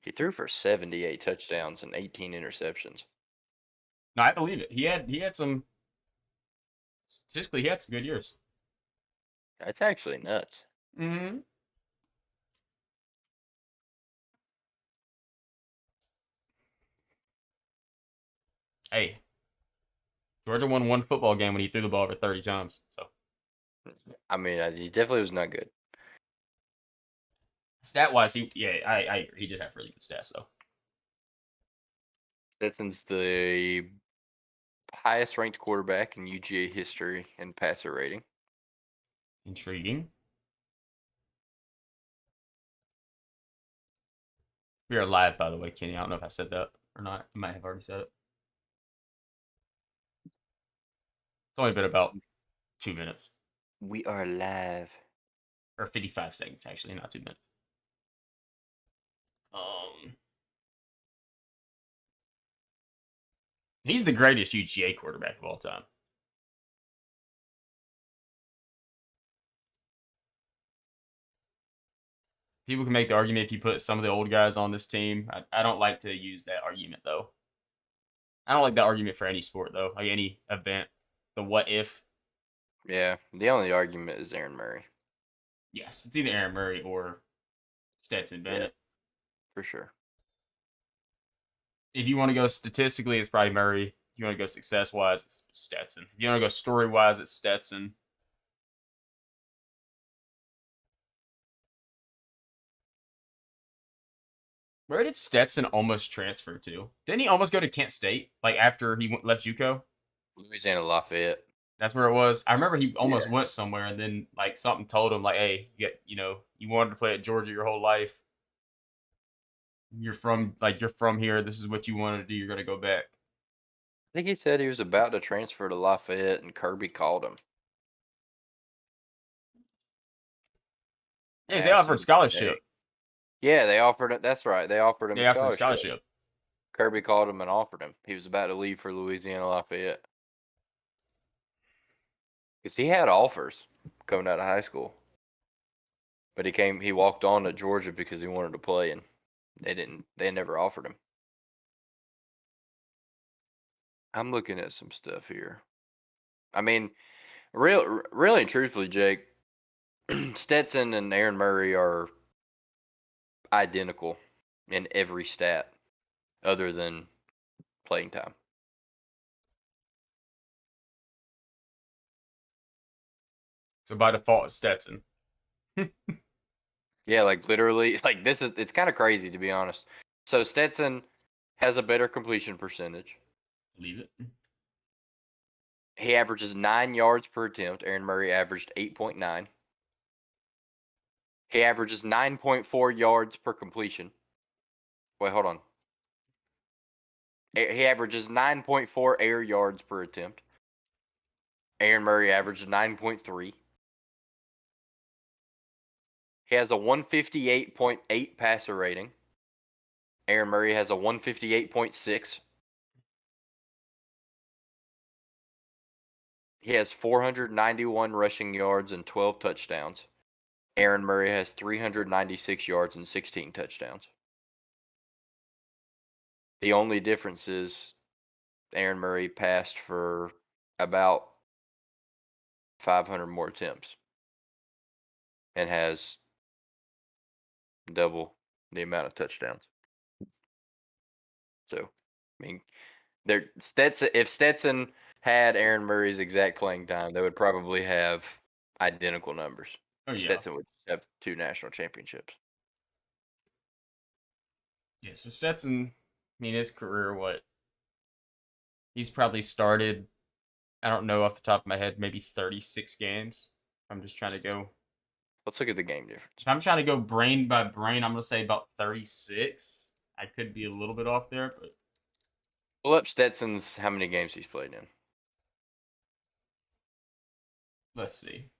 He threw for 78 touchdowns and 18 interceptions. No, I believe it. He had some statistically he had some good years. That's actually nuts. Mm-hmm. Hey, Georgia won one football game when he threw the ball over 30 times. So I mean, he definitely was not good. stat wise, I agree. He did have really good stats though. Stetson's the highest ranked quarterback in UGA history in passer rating. Intriguing. We are live, by the way, Kenny. I don't know if I said that or not. I might have already said it. It's only been about 2 minutes. We are live. Or 55 seconds, actually, not 2 minutes. He's the greatest UGA quarterback of all time. People can make the argument if you put some of the old guys on this team. I don't like to use that argument, though. I don't like that argument for any sport, though. Like any event. The what if. Yeah, the only argument is Aaron Murray. Yes, it's either Aaron Murray or Stetson Bennett. For sure. If you want to go statistically, it's probably Murray. If you want to go success wise, it's Stetson. If you want to go story wise, it's Stetson. Where did Stetson almost transfer to? Didn't he almost go to Kent State? Like after he left JUCO? Louisiana Lafayette. That's where it was. I remember he almost went somewhere, and then like something told him like, "Hey, you wanted to play at Georgia your whole life. You're from here. This is what you wanted to do. You're gonna go back." I think he said he was about to transfer to Lafayette, and Kirby called him. Hey, they offered scholarship. Yeah, they offered it. That's right. They offered him a scholarship. Kirby called him and offered him. He was about to leave for Louisiana Lafayette. Because he had offers coming out of high school. But he walked on to Georgia because he wanted to play, and they never offered him. I'm looking at some stuff here. I mean, really and truthfully, Jake, Stetson and Aaron Murray are identical in every stat other than playing time. So by default, it's Stetson. Yeah, like literally, like it's kind of crazy to be honest. So Stetson has a better completion percentage. Leave it. He averages 9 yards per attempt. Aaron Murray averaged 8.9. He averages 9.4 yards per completion. Wait, hold on. He averages 9.4 air yards per attempt. Aaron Murray averaged 9.3. He has a 158.8 passer rating. Aaron Murray has a 158.6. He has 491 rushing yards and 12 touchdowns. Aaron Murray has 396 yards and 16 touchdowns. The only difference is Aaron Murray passed for about 500 more attempts and has double the amount of touchdowns. So, I mean, if Stetson had Aaron Murray's exact playing time, they would probably have identical numbers. Oh yeah. Stetson would have 2 national championships. Yeah, so Stetson, I mean, his career, he's probably started, I don't know off the top of my head, maybe 36 games. I'm just trying to go. Let's look at the game difference. If I'm trying to go brain by brain, I'm going to say about 36. I could be a little bit off there, but. Pull up Stetson's how many games he's played in. Let's see.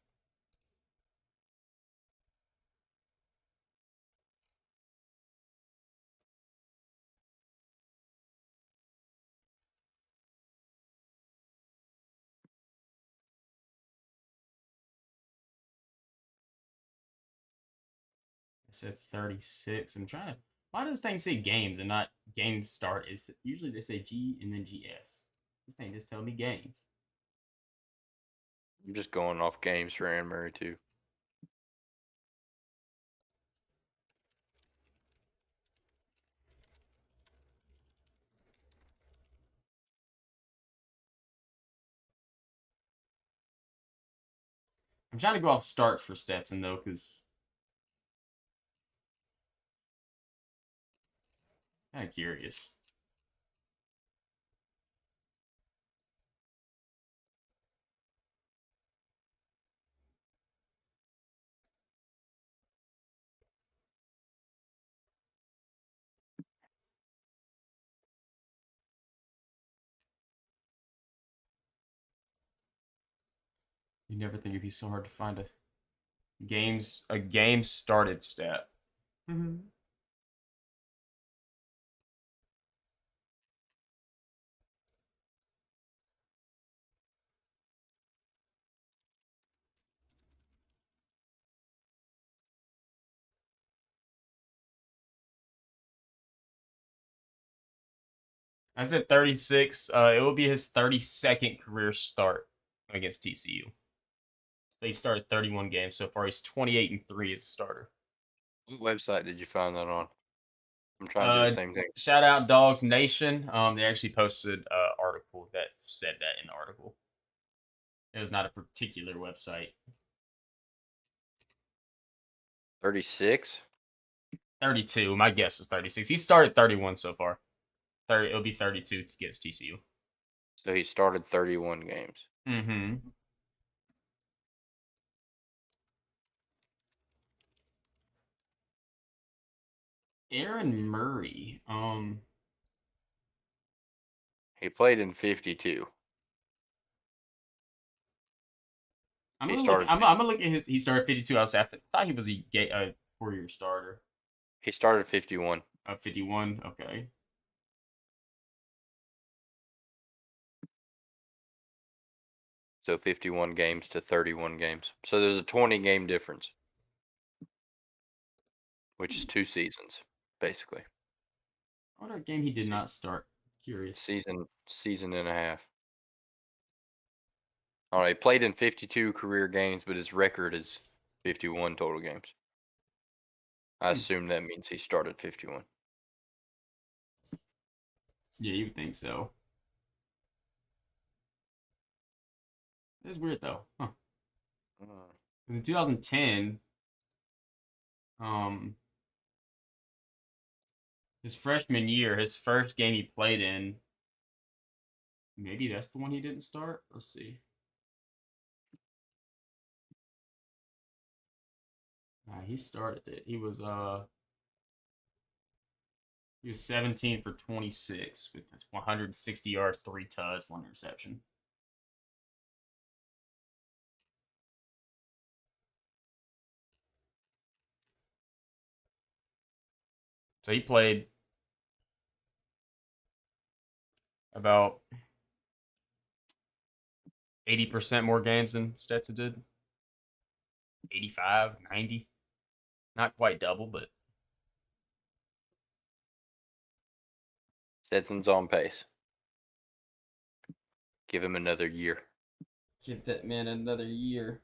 I said 36. I'm trying to. Why does this thing say games and not games start? It's usually they say G and then GS. This thing just tell me games. I'm just going off games for Aaron Murray too. I'm trying to go off starts for Stetson though, because kind of curious. You never think it'd be so hard to find a game started stat. Mm-hmm. I said 36. It will be his 32nd career start against TCU. They started 31 games so far. He's 28-3 as a starter. What website did you find that on? I'm trying to do the Uh, same thing. Shout out Dawgs Nation. They actually posted an article that said that in the article. It was not a particular website. 36. 32. My guess was 36. He started 31 so far. 30. It'll be 32 to get his TCU. So he started 31 games. Mm-hmm. Aaron Murray. He played in 52. I'm He gonna look. started. I'm gonna look at his. He started 52. I thought he was a 4-year starter. He started 51. 51. Okay. So 51 games to 31 games. So there's a 20 game difference, which is 2 seasons, basically. What a game he did not start. Curious. Season and a half. All right, he played in 52 career games, but his record is 51 total games. I Hmm. assume that means he started 51. Yeah, you would think so. It's weird though. Huh. Mm. 'Cause in 2010, um, his freshman year, his first game he played in, maybe that's the one he didn't start. Let's see. He started it. He was 17 for 26 with 160 yards, 3 touchdowns, 1 interception. So he played about 80% more games than Stetson did. 85, 90. Not quite double, but Stetson's on pace. Give him another year. give that man another year.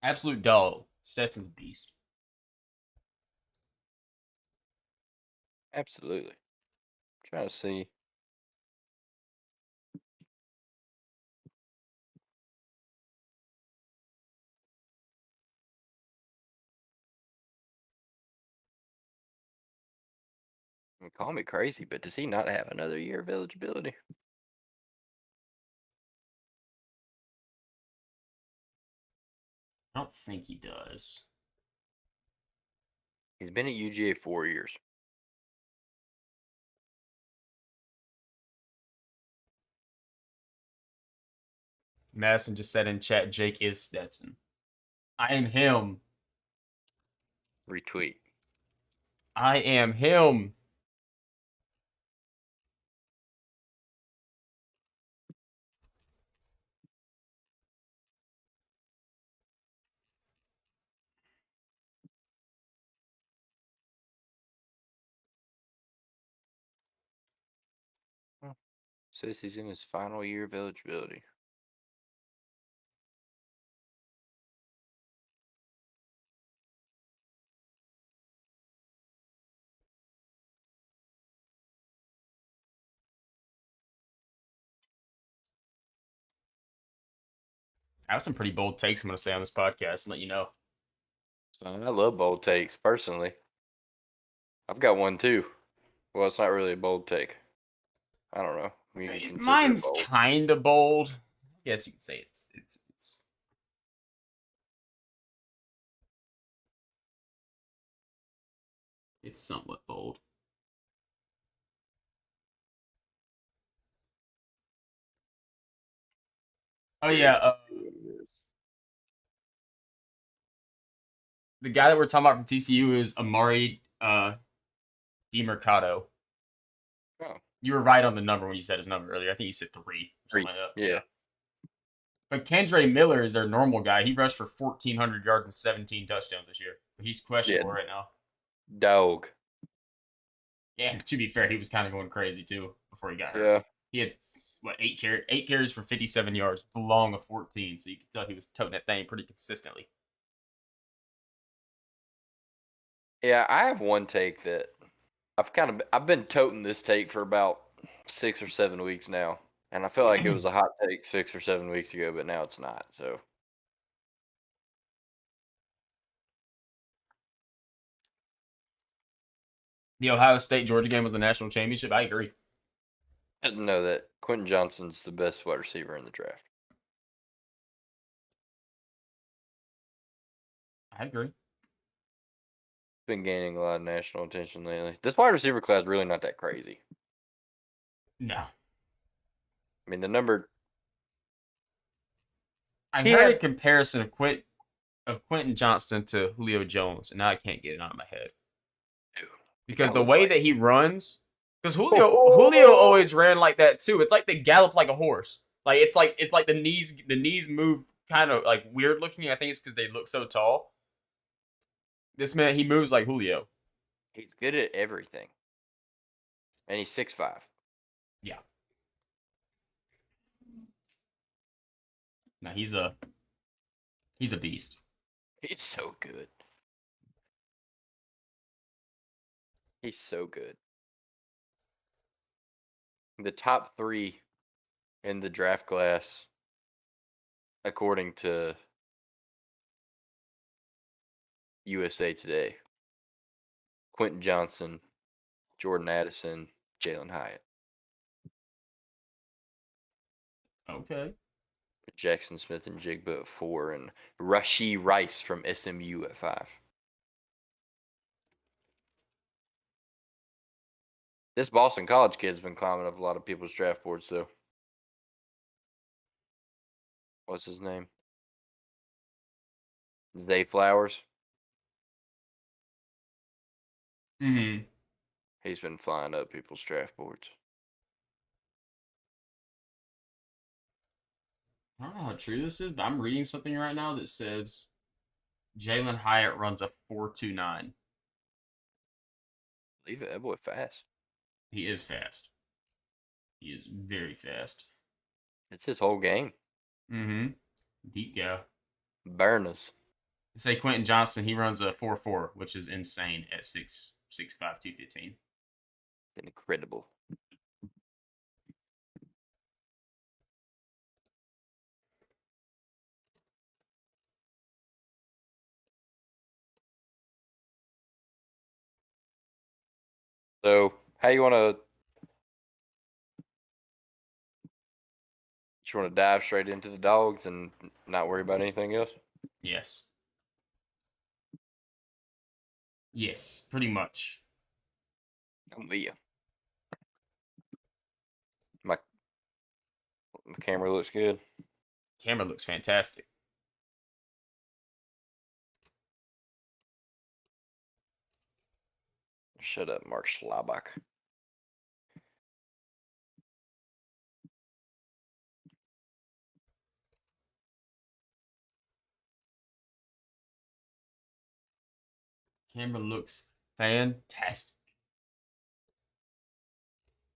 Absolute dog. Stetson's beast. Absolutely. Trying to see. Call me crazy, but does he not have another year of eligibility? I don't think he does. He's been at UGA 4 years. Madison just said in chat, Jake is Stetson. I am him. Retweet. I am him. Says he's in his final year of eligibility. I have some pretty bold takes I'm going to say on this podcast and let you know. I love bold takes personally. I've got one too. Well, it's not really a bold take. I don't know. You consider it Mine's bold. kind of bold. Yes, you could say it's somewhat bold. Oh yeah, Curious to see what it is. the guy that we're talking about from TCU is Amari DiMercado. Oh, You were right on the number when you said his number earlier. I think you said 3 or something three. like that. Yeah. Yeah. But Kendre Miller is their normal guy. He rushed for 1,400 yards and 17 touchdowns this year. But he's Yeah. questionable right now. Dog. Yeah, to be fair, he was kind of going crazy too before he got hurt. Yeah. He had what eight carries for 57 yards, belong of 14. So you could tell he was toting that thing pretty consistently. Yeah, I have one take that I've been toting this take for about 6 or 7 weeks now. And I feel like it was a hot take 6 or 7 weeks ago, but now it's not. So The Ohio State Georgia game was the national championship. I agree. I didn't know that Quentin Johnston's the best wide receiver in the draft. I agree. Been gaining a lot of national attention lately. This wide receiver class is really not that crazy. No, I mean, the number I he heard a had. comparison of Quentin Johnston to Julio Jones, and now I can't get it out of my head Dude, it because kind of the looks way like. that he runs, because Julio always ran like that too. It's like they gallop like a horse. Like it's like the knees move kind of like weird looking. I think it's because they look so tall. This man, he moves like Julio. He's good at everything, and he's 6'5". Yeah. No, he's a beast. He's so good. He's so good. The top three in the draft class, according to USA Today: Quentin Johnson, Jordan Addison, Jalen Hyatt, Okay. Jackson Smith and Jigba at 4, and Rashee Rice from SMU at 5. This Boston College kid's been climbing up a lot of people's draft boards, though. What's his name? Zay Flowers. Hmm. He's been flying up people's draft boards. I don't know how true this is, but I'm reading something right now that says Jalen Hyatt runs a 4.29. Leave it, that boy fast. He is fast. He is very fast. It's his whole game. Mm-hmm. Deep guy. Burners. Say Quentin Johnston, he runs a 4.4, which is insane at 6'5", 215. Incredible. So, how you want to? You want to dive straight into the dogs and not worry about anything else? Yes. Yes, pretty much. I'm with you. My camera looks good. Camera looks fantastic. Shut up, Mark Schlabach. Camera looks fantastic.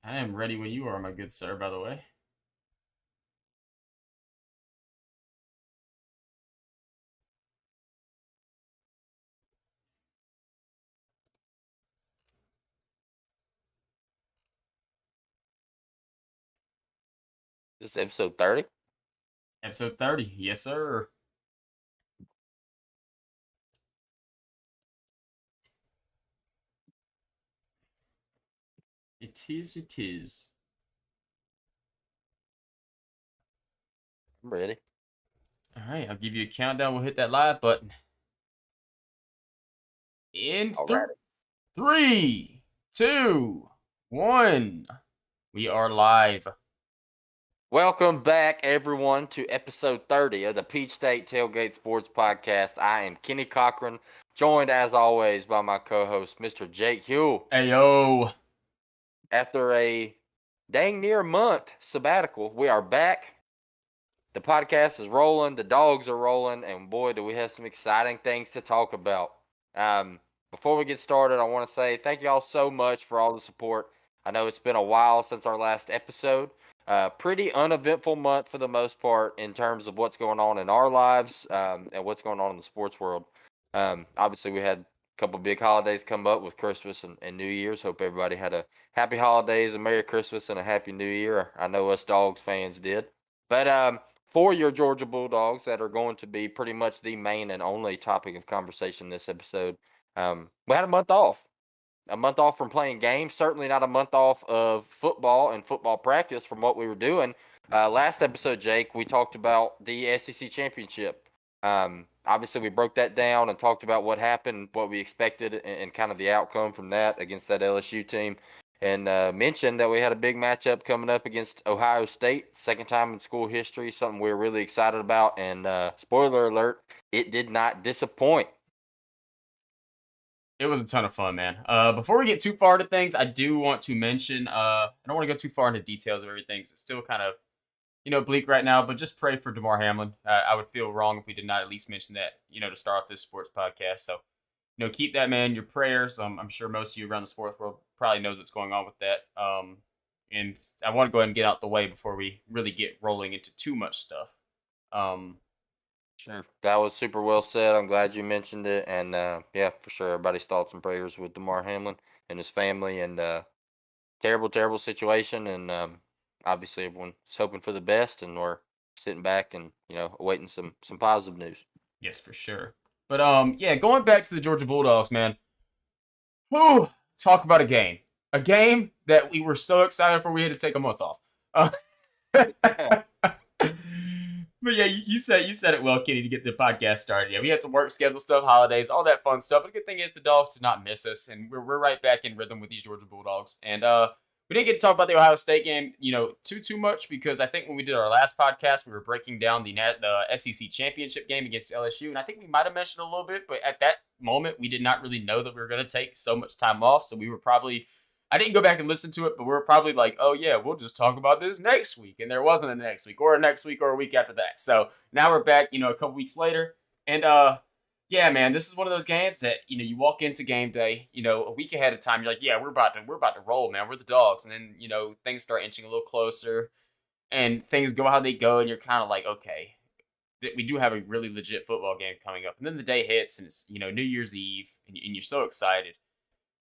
I am ready when you are, my good sir, by the way. This is episode 30. Episode 30. Yes, sir. It is, it is. I'm ready. All right, I'll give you a countdown. We'll hit that live button. In All right. three, two, one. We are live. Welcome back, everyone, to episode 30 of the Peach State Tailgate Sports Podcast. I am Kenny Cochran, joined as always by my co-host, Mr. Jake Hugh. Hey, yo. After a dang near month sabbatical, we are back. The podcast is rolling, the dogs are rolling, and boy, do we have some exciting things to talk about. Before we get started, I want to say thank you all so much for all the support. I know it's been a while since our last episode. Pretty uneventful month for the most part in terms of what's going on in our lives and what's going on in the sports world. Obviously, we had a couple big holidays come up with Christmas and New Year's. Hope everybody had a happy holidays, a Merry Christmas, and a Happy New Year. I know us Dogs fans did. But for your Georgia Bulldogs that are going to be pretty much the main and only topic of conversation this episode, we had a month off from playing games. Certainly not a month off of football and football practice from what we were doing. Last episode, Jake, we talked about the SEC championship. Obviously, we broke that down and talked about what happened, what we expected, and kind of the outcome from that against that LSU team. And mentioned that we had a big matchup coming up against Ohio State, second time in school history, something we are really excited about. And spoiler alert, it did not disappoint. It was a ton of fun, man. Before we get too far into things, I do want to mention, I don't want to go too far into details of everything, 'cause it's still kind of, bleak right now, but just pray for DeMar Hamlin. I would feel wrong if we did not at least mention that, to start off this sports podcast. So, keep that man in your prayers. I'm sure most of you around the sports world probably knows what's going on with that. And I want to go ahead and get out the way before we really get rolling into too much stuff. Um, Sure. That was super well said. I'm glad you mentioned it. And yeah, for sure, everybody's thoughts and prayers with DeMar Hamlin and his family. And terrible, terrible situation. And obviously, everyone's hoping for the best. And we're sitting back and awaiting some positive news. yes, for sure. But yeah, going back to the Georgia Bulldogs, man. Whew, talk about a game that we were so excited for. We had to take a month off. But yeah, you said it well, Kenny, to get the podcast started. Yeah, we had some work schedule stuff, holidays, all that fun stuff. But the good thing is the dogs did not miss us, and we're right back in rhythm with these Georgia Bulldogs. And we didn't get to talk about the Ohio State game, too much, because I think when we did our last podcast, we were breaking down the SEC championship game against LSU, and I think we might have mentioned a little bit, but at that moment, we did not really know that we were going to take so much time off, so we were probably. I didn't go back and listen to it, but we are probably like, oh yeah, we'll just talk about this next week. And there wasn't a next week or a next week or a week after that. So now we're back, a couple weeks later. And yeah, man, this is one of those games that, you walk into game day, a week ahead of time, you're like, yeah, we're about to roll, man. We're the dogs. And then, things start inching a little closer and things go how they go, and you're kind of like, okay, we do have a really legit football game coming up. And then the day hits and it's, New Year's Eve, and you're so excited.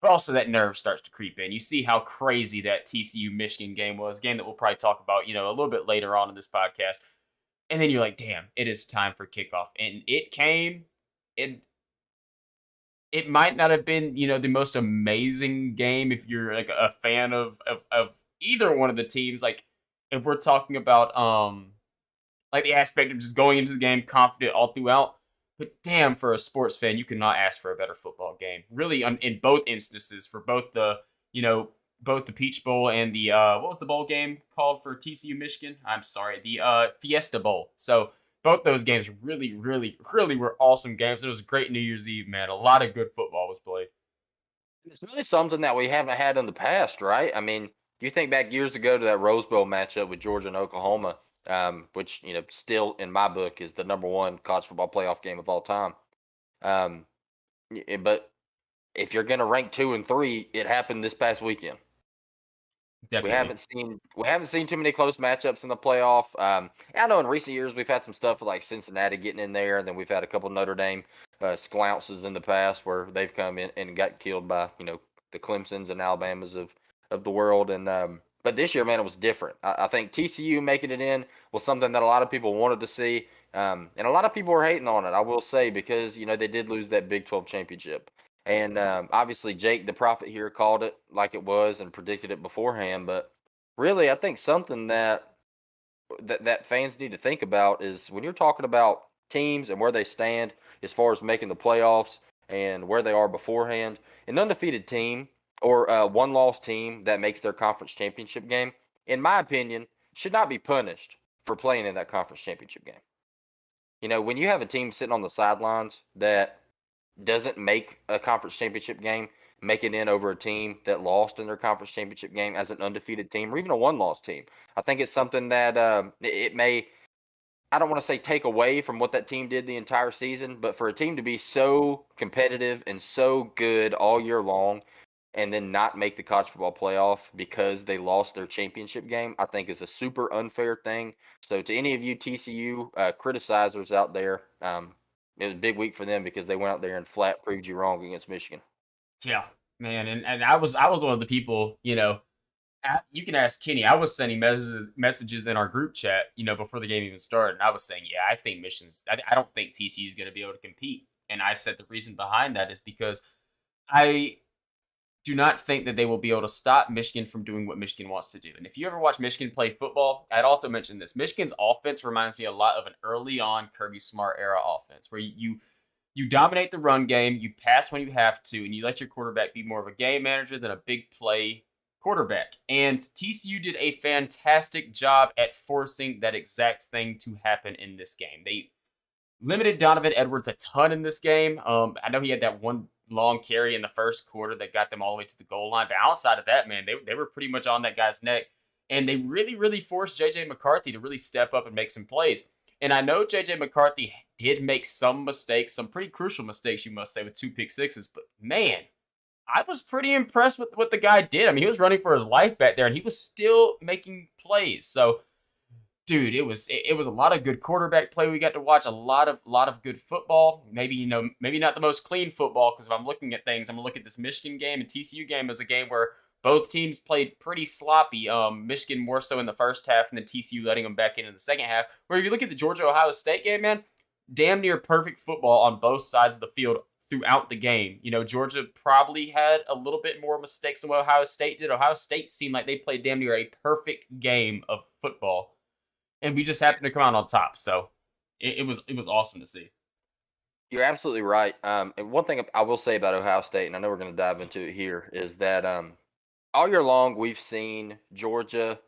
But also that nerve starts to creep in. You see how crazy that TCU Michigan game was, a game that we'll probably talk about, a little bit later on in this podcast. And then you're like, damn, it is time for kickoff. And it came. It might not have been, the most amazing game if you're like a fan of either one of the teams. Like if we're talking about like the aspect of just going into the game confident all throughout. But damn, for a sports fan, you cannot ask for a better football game. Really, in both instances, for both both the Peach Bowl and the what was the bowl game called for TCU Michigan? I'm sorry, the Fiesta Bowl. So both those games really, really, really were awesome games. It was a great New Year's Eve, man. A lot of good football was played. It's really something that we haven't had in the past, right? I mean, you think back years ago to that Rose Bowl matchup with Georgia and Oklahoma, which still in my book is the number one college football playoff game of all time. Um, but if you're going to rank 2 and 3, it happened this past weekend. Definitely. We haven't seen too many close matchups in the playoff. I know in recent years we've had some stuff like Cincinnati getting in there, and then we've had a couple Notre Dame sklounces in the past where they've come in and got killed by the Clemsons and Alabamas of the world. And but this year, man, it was different. I think TCU making it in was something that a lot of people wanted to see, and a lot of people were hating on it. I will say because they did lose that Big 12 championship. And obviously, Jake, the prophet here, called it like it was and predicted it beforehand. But really, I think something that fans need to think about is when you're talking about teams and where they stand as far as making the playoffs and where they are beforehand, an undefeated team or a one-loss team that makes their conference championship game, in my opinion, should not be punished for playing in that conference championship game. When you have a team sitting on the sidelines that doesn't make a conference championship game, make it in over a team that lost in their conference championship game as an undefeated team or even a one-loss team. I think it's something that it may. I don't want to say take away from what that team did the entire season, but for a team to be so competitive and so good all year long and then not make the college football playoff because they lost their championship game, I think is a super unfair thing. So to any of you TCU criticizers out there, it was a big week for them because they went out there and flat proved you wrong against Michigan. Yeah, man, and I was one of the people, you can ask Kenny. I was sending messages in our group chat, before the game even started, and I was saying, yeah, I think Michigan's. I don't think TCU is going to be able to compete, and I said the reason behind that is because I do not think that they will be able to stop Michigan from doing what Michigan wants to do. And if you ever watch Michigan play football, I'd also mention this. Michigan's offense reminds me a lot of an early on Kirby Smart era offense, where you dominate the run game, you pass when you have to, and you let your quarterback be more of a game manager than a big play quarterback. And TCU did a fantastic job at forcing that exact thing to happen in this game. They limited Donovan Edwards a ton in this game. I know he had that one long carry in the first quarter that got them all the way to the goal line. But outside of that, man, they were pretty much on that guy's neck. And they really, really forced JJ McCarthy to really step up and make some plays. And I know JJ McCarthy did make some mistakes, some pretty crucial mistakes, you must say, with two pick sixes. But man, I was pretty impressed with what the guy did. I mean, he was running for his life back there, and he was still making plays. So dude, it was a lot of good quarterback play we got to watch, a lot of good football. Maybe maybe not the most clean football because if I'm looking at things, I'm gonna look at this Michigan game and TCU game as a game where both teams played pretty sloppy. Michigan more so in the first half, and then TCU letting them back in the second half. Where if you look at the Georgia Ohio State game, man, damn near perfect football on both sides of the field throughout the game. Georgia probably had a little bit more mistakes than what Ohio State did. Ohio State seemed like they played damn near a perfect game of football, and we just happened to come out on top. So it was awesome to see. You're absolutely right. And one thing I will say about Ohio State, and I know we're going to dive into it here, is that all year long we've seen Georgia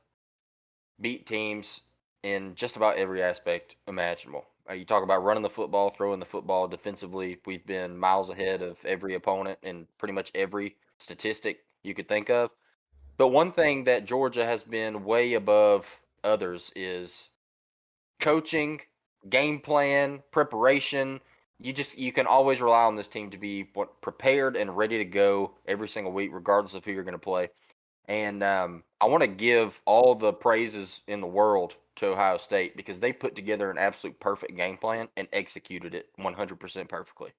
beat teams in just about every aspect imaginable. You talk about running the football, throwing the football defensively. We've been miles ahead of every opponent in pretty much every statistic you could think of. But one thing that Georgia has been way above others is coaching, game plan, preparation. You can always rely on this team to be prepared and ready to go every single week, regardless of who you're going to play. And I want to give all the praises in the world to Ohio State because they put together an absolute perfect game plan and executed it 100% perfectly.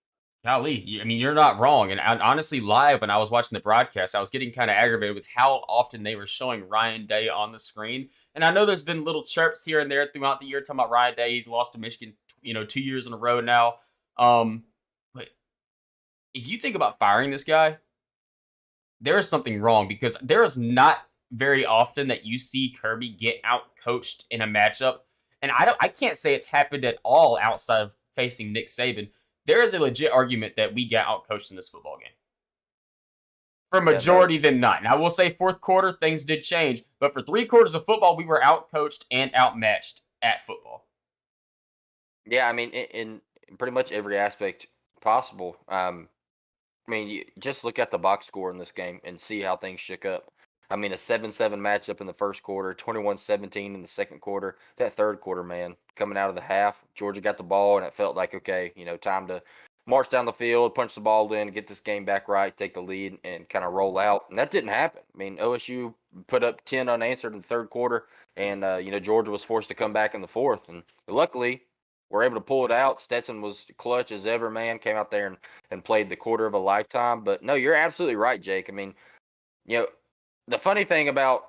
Golly, I mean, you're not wrong. And honestly, live when I was watching the broadcast, I was getting kind of aggravated with how often they were showing Ryan Day on the screen. And I know there's been little chirps here and there throughout the year talking about Ryan Day. He's lost to Michigan, 2 years in a row now. But if you think about firing this guy, there is something wrong because there is not very often that you see Kirby get out coached in a matchup. And I can't say it's happened at all outside of facing Nick Saban. There is a legit argument that we got out coached in this football game. For Yeah, no, majority than not. Now I will say fourth quarter things did change, but for 3 quarters of football, we were out coached and outmatched at football. yeah, I mean, in pretty much every aspect possible. I mean, just look at the box score in this game and see how things shook up. I mean, a 7-7 matchup in the first quarter, 21-17 in the second quarter. That third quarter, man, coming out of the half, Georgia got the ball, and it felt like, okay, time to march down the field, punch the ball in, get this game back right, take the lead, and kind of roll out. And that didn't happen. I mean, OSU put up 10 unanswered in the third quarter, and Georgia was forced to come back in the fourth, and luckily we're able to pull it out. Stetson was clutch as ever, man. Came out there and played the quarter of a lifetime. But no, you're absolutely right, Jake. I mean, you know, the funny thing about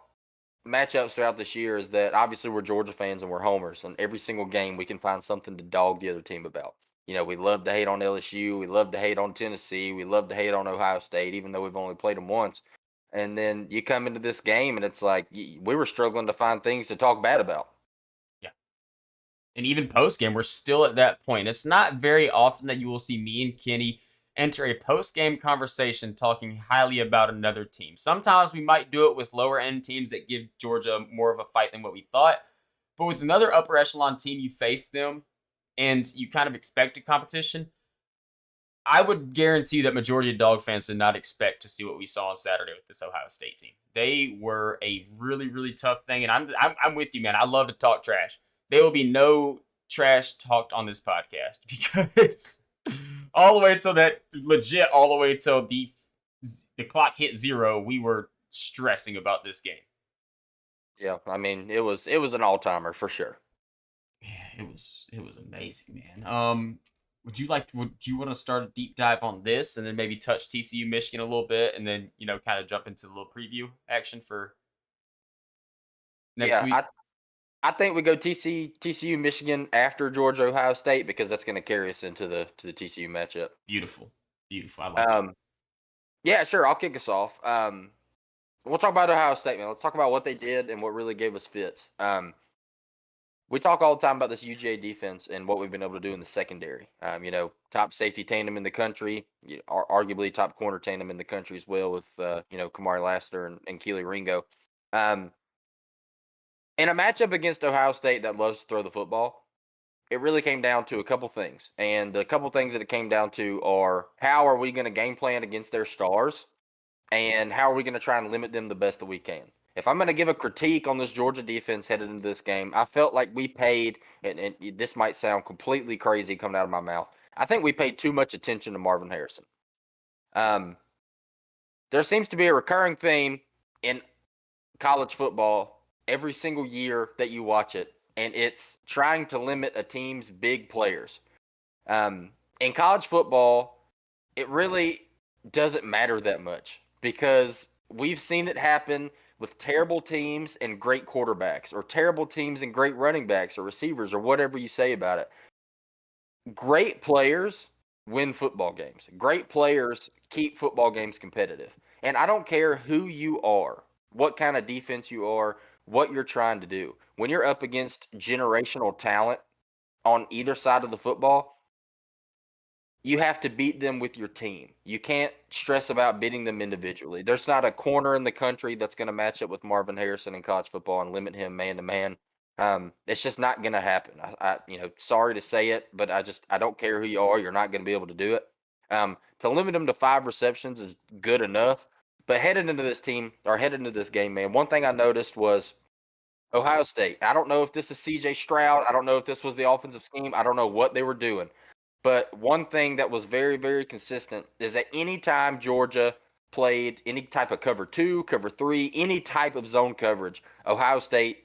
matchups throughout this year is that obviously we're Georgia fans and we're homers, and every single game we can find something to dog the other team about. We love to hate on LSU, we love to hate on Tennessee, we love to hate on Ohio State, even though we've only played them once. And then you come into this game, and it's like we were struggling to find things to talk bad about. Yeah. And even post game, we're still at that point. It's not very often that you will see me and Kenny enter a post game conversation talking highly about another team. Sometimes we might do it with lower end teams that give Georgia more of a fight than what we thought. But with another upper echelon team, you face them and you kind of expect a competition. I would guarantee that majority of Dog fans did not expect to see what we saw on Saturday with this Ohio State team. They were a really, really tough thing, and I'm with you, man. I love to talk trash. There will be no trash talked on this podcast because all the way until that legit, all the way till the clock hit zero, we were stressing about this game. Yeah, I mean it was an all timer for sure. Yeah, it was amazing, man. Would you want to start a deep dive on this and then maybe touch TCU Michigan a little bit and then, kind of jump into a little preview action for next Yeah, week? I think we go TCU Michigan after Georgia Ohio State because that's going to carry us into the TCU matchup. Beautiful. Beautiful. I like it. Um, yeah, sure. I'll kick us off. We'll talk about Ohio State, man. Let's talk about what they did and what really gave us fits. We talk all the time about this UGA defense and what we've been able to do in the secondary. Top safety tandem in the country, arguably top corner tandem in the country as well with Kamari Lassiter and Keely Ringo. Um, in a matchup against Ohio State that loves to throw the football, it really came down to a couple things. And the couple things that it came down to are how are we going to game plan against their stars, and how are we going to try and limit them the best that we can. If I'm going to give a critique on this Georgia defense headed into this game, I felt like we paid, and this might sound completely crazy coming out of my mouth, I think we paid too much attention to Marvin Harrison. Um, there seems to be a recurring theme in college football every single year that you watch it, and it's trying to limit a team's big players. In college football, it really doesn't matter that much because we've seen it happen with terrible teams and great quarterbacks, or terrible teams and great running backs or receivers, or whatever you say about it. Great players win football games. Great players keep football games competitive. And I don't care who you are, what kind of defense you are, what you're trying to do. When you're up against generational talent on either side of the football, you have to beat them with your team. You can't stress about beating them individually. There's not a corner in the country that's going to match up with Marvin Harrison in college football and limit him man to man. It's just not going to happen. Sorry to say it, but I don't care who you are. You're not going to be able to do it. To limit him to 5 receptions is good enough. But headed into this game, man, one thing I noticed was Ohio State. I don't know if this is CJ Stroud. I don't know if this was the offensive scheme. I don't know what they were doing. But one thing that was very, very consistent is that anytime Georgia played any type of cover two, cover three, any type of zone coverage, Ohio State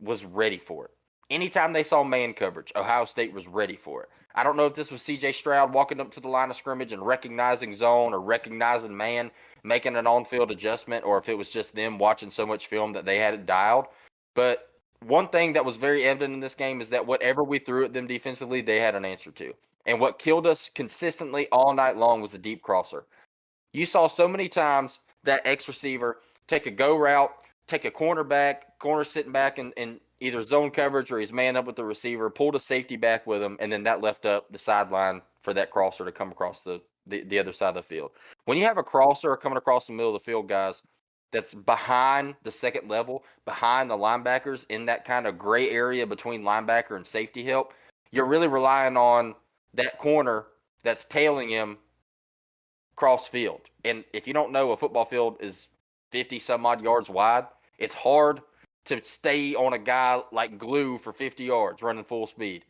was ready for it. Anytime they saw man coverage, Ohio State was ready for it. I don't know if this was CJ Stroud walking up to the line of scrimmage and recognizing zone or recognizing man, making an on field adjustment, or if it was just them watching so much film that they had it dialed. But one thing that was very evident in this game is that whatever we threw at them defensively, they had an answer to. And what killed us consistently all night long was the deep crosser. You saw so many times that X receiver take a go route, take a corner sitting back in either zone coverage or he's man up with the receiver, pulled a safety back with him, and then that left up the sideline for that crosser to come across the other side of the field. When you have a crosser coming across the middle of the field, guys, that's behind the second level, behind the linebackers in that kind of gray area between linebacker and safety help, you're really relying on that corner that's tailing him cross field. And if you don't know, a football field is 50 some odd yards wide. It's hard to stay on a guy like glue for 50 yards running full speed.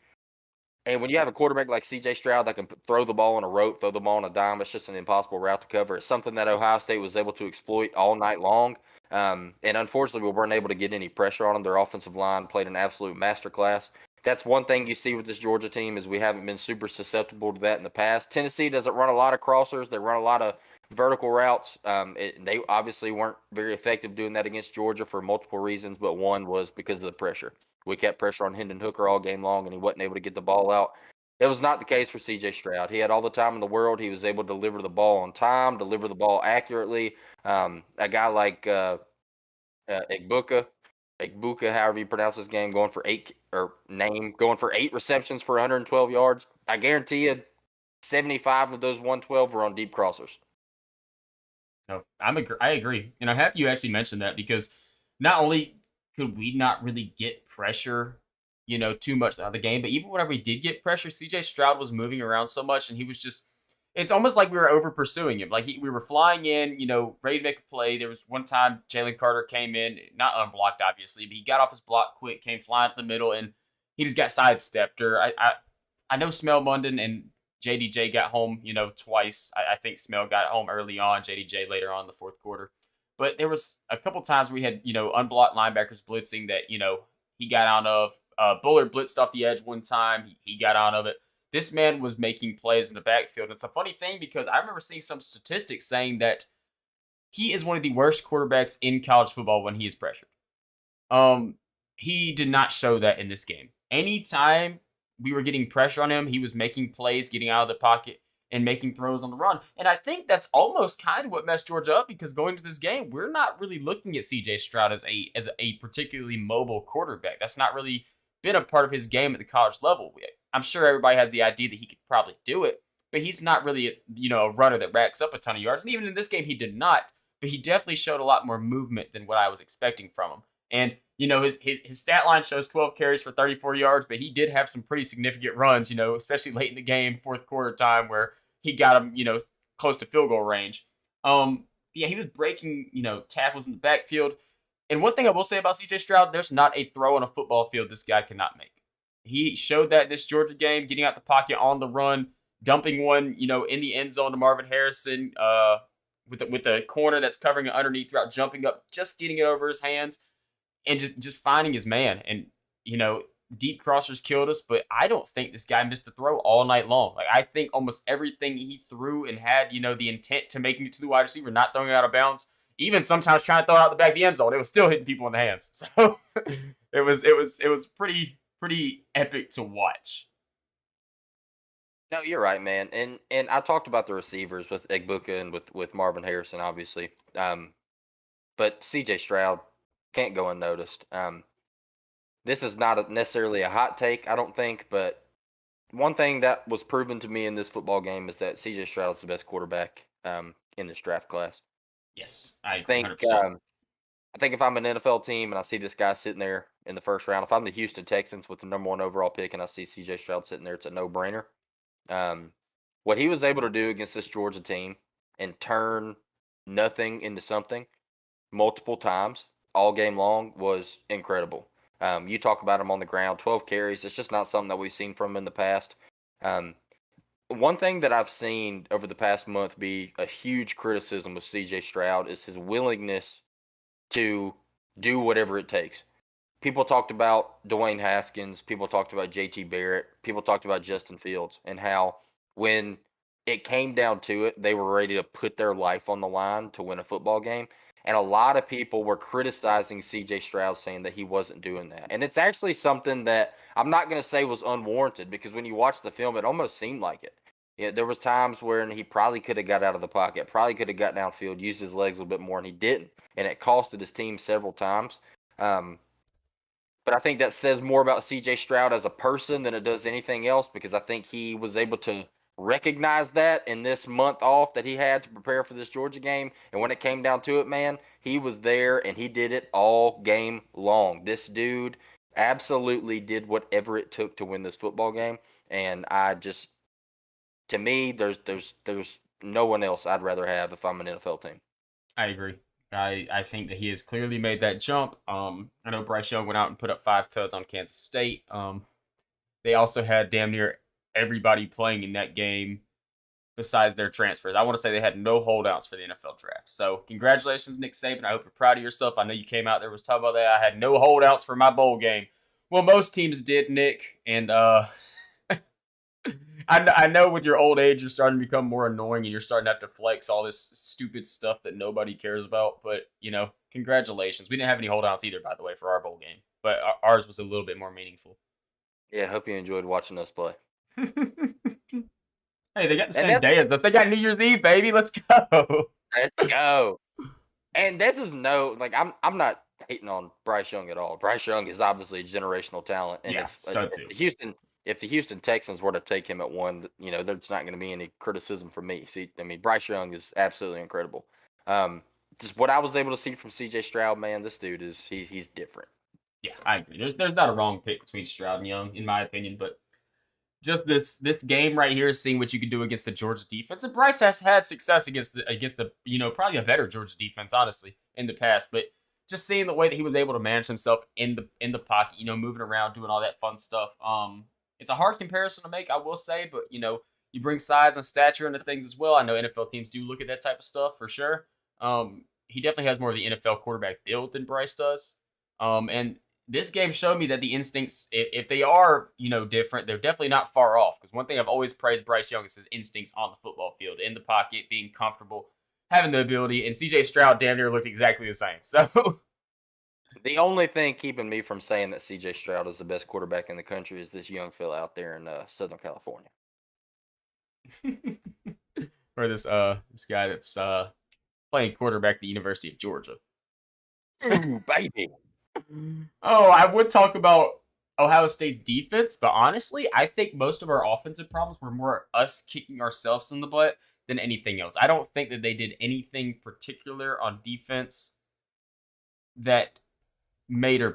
And when you have a quarterback like CJ Stroud that can throw the ball on a rope, throw the ball on a dime, it's just an impossible route to cover. It's something that Ohio State was able to exploit all night long. And unfortunately, we weren't able to get any pressure on them. Their offensive line played an absolute masterclass. That's one thing you see with this Georgia team is we haven't been super susceptible to that in the past. Tennessee doesn't run a lot of crossers. They run a lot of vertical routes. They obviously weren't very effective doing that against Georgia for multiple reasons, but one was because of the pressure. We kept pressure on Hendon Hooker all game long, and he wasn't able to get the ball out. It was not the case for CJ Stroud. He had all the time in the world. He was able to deliver the ball on time, deliver the ball accurately. A guy like Igbuka, Igbuka, however you pronounce his game, going for 8 receptions for 112 yards. I guarantee you, 75 of those 112 were on deep crossers. No, I agree, and I'm happy you actually mentioned that because not only could we not really get pressure, too much out of the game, but even whenever we did get pressure, CJ Stroud was moving around so much, and he was just. It's almost like we were over pursuing him. Like we were flying in, ready to make a play. There was one time Jalen Carter came in, not unblocked, obviously, but he got off his block quick, came flying to the middle, and he just got sidestepped. Or I know Smell Munden and JDJ got home, twice. I think Smell got home early on, JDJ later on in the fourth quarter. But there was a couple times we had, unblocked linebackers blitzing that, he got out of. Bullard blitzed off the edge one time. He got out of it. This man was making plays in the backfield. It's a funny thing because I remember seeing some statistics saying that he is one of the worst quarterbacks in college football when he is pressured. Um, he did not show that in this game. Anytime we were getting pressure on him, he was making plays, getting out of the pocket, and making throws on the run. And I think that's almost kind of what messed Georgia up because going to this game, we're not really looking at CJ Stroud as a particularly mobile quarterback. That's not really been a part of his game at the college level. I'm sure everybody has the idea that he could probably do it, but he's not really a runner that racks up a ton of yards. And even in this game, he did not. But he definitely showed a lot more movement than what I was expecting from him. And his stat line shows 12 carries for 34 yards, but he did have some pretty significant runs, especially late in the game, fourth quarter time, where he got him, close to field goal range. Yeah, he was breaking, tackles in the backfield. And one thing I will say about CJ Stroud, there's not a throw on a football field this guy cannot make. He showed that this Georgia game, getting out the pocket on the run, dumping one, in the end zone to Marvin Harrison, with the corner that's covering it underneath throughout jumping up, just getting it over his hands and just finding his man. And deep crossers killed us, but I don't think this guy missed a throw all night long. Like I think almost everything he threw and had the intent to making it to the wide receiver, not throwing it out of bounds. Even sometimes trying to throw it out the back of the end zone, it was still hitting people in the hands. So it was pretty epic to watch. No, you're right, man. And I talked about the receivers with Egbuka and with Marvin Harrison, obviously. But CJ Stroud can't go unnoticed. This is not necessarily a hot take, I don't think, but one thing that was proven to me in this football game is that CJ Stroud is the best quarterback in this draft class. Yes, I I agree think 100%. I think if I'm an NFL team and I see this guy sitting there in the first round, if I'm the Houston Texans with the number one overall pick and I see CJ Stroud sitting there, it's a no brainer. Um, what he was able to do against this Georgia team and turn nothing into something multiple times all game long was incredible. You talk about him on the ground, 12 carries. It's just not something that we've seen from him in the past. Um, One thing that I've seen over the past month be a huge criticism with CJ Stroud is his willingness to do whatever it takes. People talked about Dwayne Haskins, people talked about JT Barrett, people talked about Justin Fields, and how when it came down to it, they were ready to put their life on the line to win a football game. And a lot of people were criticizing CJ Stroud, saying that he wasn't doing that. And it's actually something that I'm not going to say was unwarranted because when you watch the film, it almost seemed like it. Yeah, there was times where he probably could have got out of the pocket, probably could have got downfield, used his legs a little bit more, and he didn't. And it costed his team several times. Um, but I think that says more about CJ Stroud as a person than it does anything else because I think he was able to recognize that in this month off that he had to prepare for this Georgia game. And when it came down to it, man, he was there and he did it all game long. This dude absolutely did whatever it took to win this football game. And to me, there's no one else I'd rather have if I'm an NFL team. I agree. I think that he has clearly made that jump. I know Bryce Young went out and put up 5 tuds on Kansas State. they also had damn near everybody playing in that game besides their transfers. I want to say they had no holdouts for the NFL draft. So congratulations, Nick Saban. I hope you're proud of yourself. I know you came out there was talking about that. I had no holdouts for my bowl game. Well, most teams did, Nick, and I know with your old age, you're starting to become more annoying and you're starting to have to flex all this stupid stuff that nobody cares about. But, congratulations. We didn't have any holdouts either, by the way, for our bowl game. But ours was a little bit more meaningful. Yeah, hope you enjoyed watching us play. Hey, they got the And same day as us. They got New Year's Eve, baby. Let's go. let's go. And this is no like I'm not hating on Bryce Young at all. Bryce Young is obviously a generational talent, and Yeah, if stud too. the Houston Texans were to take him at one, there's not going to be any criticism from me. See, I mean, Bryce Young is absolutely incredible. Just what I was able to see from C.J. Stroud, man, this dude he's different. Yeah, I agree. There's not a wrong pick between Stroud and Young, in my opinion, but just this game right here, seeing what you can do against the Georgia defense. And Bryce has had success against the probably a better Georgia defense, honestly, in the past. But just seeing the way that he was able to manage himself in the pocket, moving around, doing all that fun stuff. It's a hard comparison to make, I will say, but you bring size and stature into things as well. I know NFL teams do look at that type of stuff for sure. He definitely has more of the NFL quarterback build than Bryce does. And this game showed me that the instincts, if they are, different, they're definitely not far off. Because one thing I've always praised Bryce Young is his instincts on the football field, in the pocket, being comfortable, having the ability. And CJ Stroud damn near looked exactly the same. So The only thing keeping me from saying that C.J. Stroud is the best quarterback in the country is this young fella out there in Southern California. or this guy that's playing quarterback at the University of Georgia. Ooh, baby. Oh, I would talk about Ohio State's defense, but honestly, I think most of our offensive problems were more us kicking ourselves in the butt than anything else. I don't think that they did anything particular on defense that made or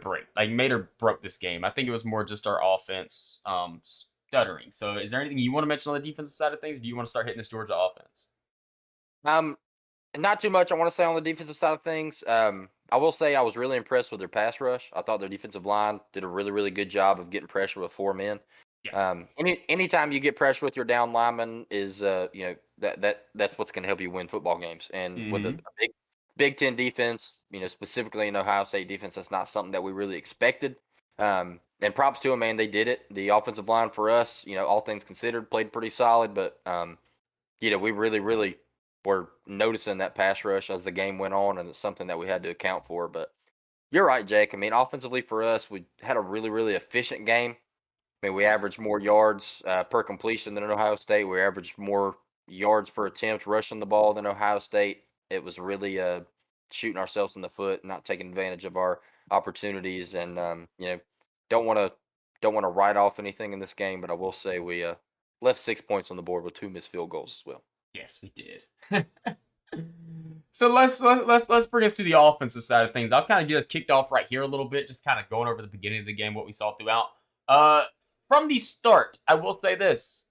broke this game. I think it was more just our offense stuttering. So is there anything you want to mention on the defensive side of things? Do you want to start hitting this Georgia offense? Um, Not too much I want to say on the defensive side of things. I will say I was really impressed with their pass rush. I thought their defensive line did a really, really good job of getting pressure with 4 men. Yeah. Anytime you get pressure with your down lineman is that's what's going to help you win football games. And with a Mm-hmm. Big Ten defense, specifically in Ohio State defense, that's not something that we really expected. And props to them, man, they did it. The offensive line for us, all things considered, played pretty solid, but we really, really were noticing that pass rush as the game went on, and it's something that we had to account for. But you're right, Jake. I mean, offensively for us, we had a really, really efficient game. I mean, we averaged more yards per completion than Ohio State. We averaged more yards per attempt rushing the ball than Ohio State. It was really shooting ourselves in the foot, not taking advantage of our opportunities, and don't want to don't want to write off anything in this game, but I will say we left 6 points on the board with 2 missed field goals as well. Yes, we did. So let's bring us to the offensive side of things. I'll kind of get us kicked off right here a little bit, just kind of going over the beginning of the game, what we saw throughout. From the start, I will say this: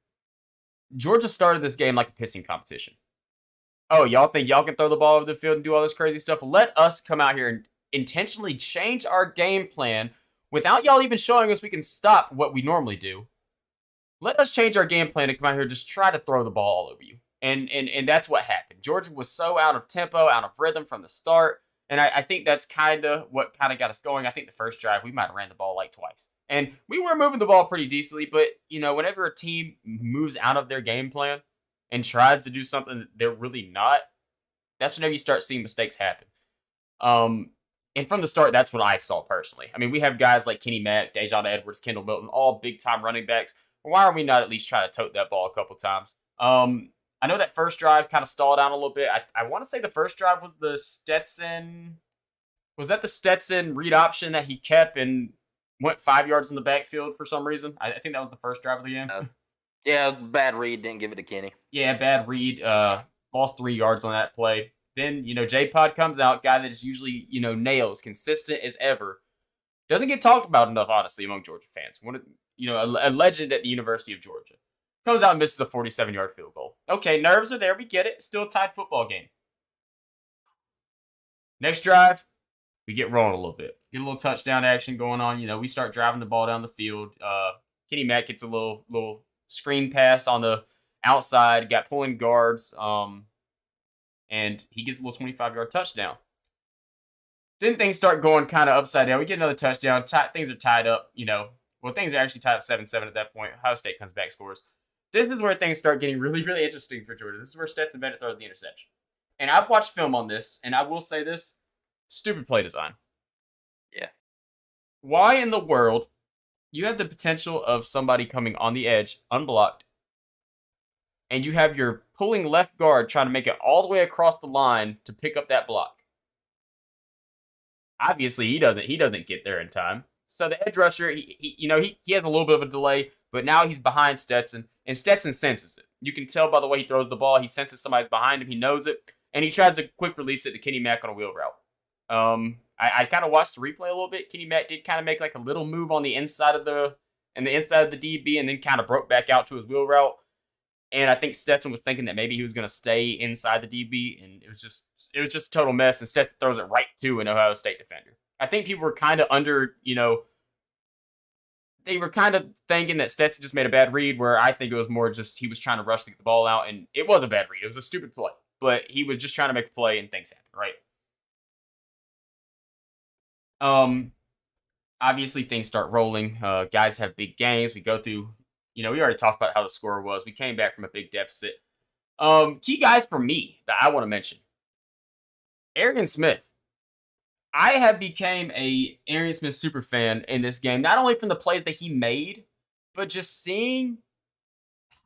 Georgia started this game like a pissing competition. Oh, y'all think y'all can throw the ball over the field and do all this crazy stuff? Let us come out here and intentionally change our game plan without y'all even showing us we can stop what we normally do. Let us change our game plan and come out here and just try to throw the ball all over you. And that's what happened. Georgia was so out of tempo, out of rhythm from the start. And I think that's kind of what kind of got us going. I think the first drive, we might have ran the ball like twice. And we were moving the ball pretty decently. But, whenever a team moves out of their game plan and tries to do something that they're really not, that's whenever you start seeing mistakes happen. And from the start, that's what I saw personally. I mean, we have guys like Kenny Mack, Dejon Edwards, Kendall Milton, all big-time running backs. Why are we not at least trying to tote that ball a couple times? I know that first drive kind of stalled out a little bit. I want to say the first drive was the Stetson. Was that the Stetson read option that he kept and went 5 yards in the backfield for some reason? I think that was the first drive of the game. Yeah, bad read. Didn't give it to Kenny. Yeah, bad read. Lost 3 yards on that play. Then, J-Pod comes out, guy that is usually, nails, consistent as ever. Doesn't get talked about enough, honestly, among Georgia fans. A legend at the University of Georgia. Comes out and misses a 47-yard field goal. Okay, nerves are there. We get it. Still a tied football game. Next drive, we get rolling a little bit. Get a little touchdown action going on. We start driving the ball down the field. Kenny Mack gets a little screen pass on the outside, got pulling guards, and he gets a little 25-yard touchdown. Then things start going kind of upside down. We get another touchdown. Things are tied up, Well, things are actually tied up 7-7 at that point. Ohio State comes back, scores. This is where things start getting really, really interesting for Georgia. This is where Stetson Bennett throws the interception. And I've watched film on this, and I will say this: stupid play design. Yeah. Why in the world you have the potential of somebody coming on the edge unblocked, and you have your pulling left guard trying to make it all the way across the line to pick up that block? Obviously, he doesn't get there in time. So the edge rusher, he has a little bit of a delay, but now he's behind Stetson, and Stetson senses it. You can tell by the way he throws the ball. He senses somebody's behind him. He knows it, and he tries to quick release it to Kenny Mack on a wheel route. I kind of watched the replay a little bit. Kenny Mack did kind of make like a little move on the inside of the DB, and then kind of broke back out to his wheel route. And I think Stetson was thinking that maybe he was going to stay inside the DB, and it was just a total mess. And Stetson throws it right to an Ohio State defender. I think people were kind of they were kind of thinking that Stetson just made a bad read, where I think it was more just he was trying to rush to get the ball out, and it was a bad read. It was a stupid play, but he was just trying to make a play, and things happen, right? Obviously things start rolling. Guys have big games. We go through. We already talked about how the score was. We came back from a big deficit. Key guys for me that I want to mention: Arian Smith. I have became a Arian Smith super fan in this game, not only from the plays that he made, but just seeing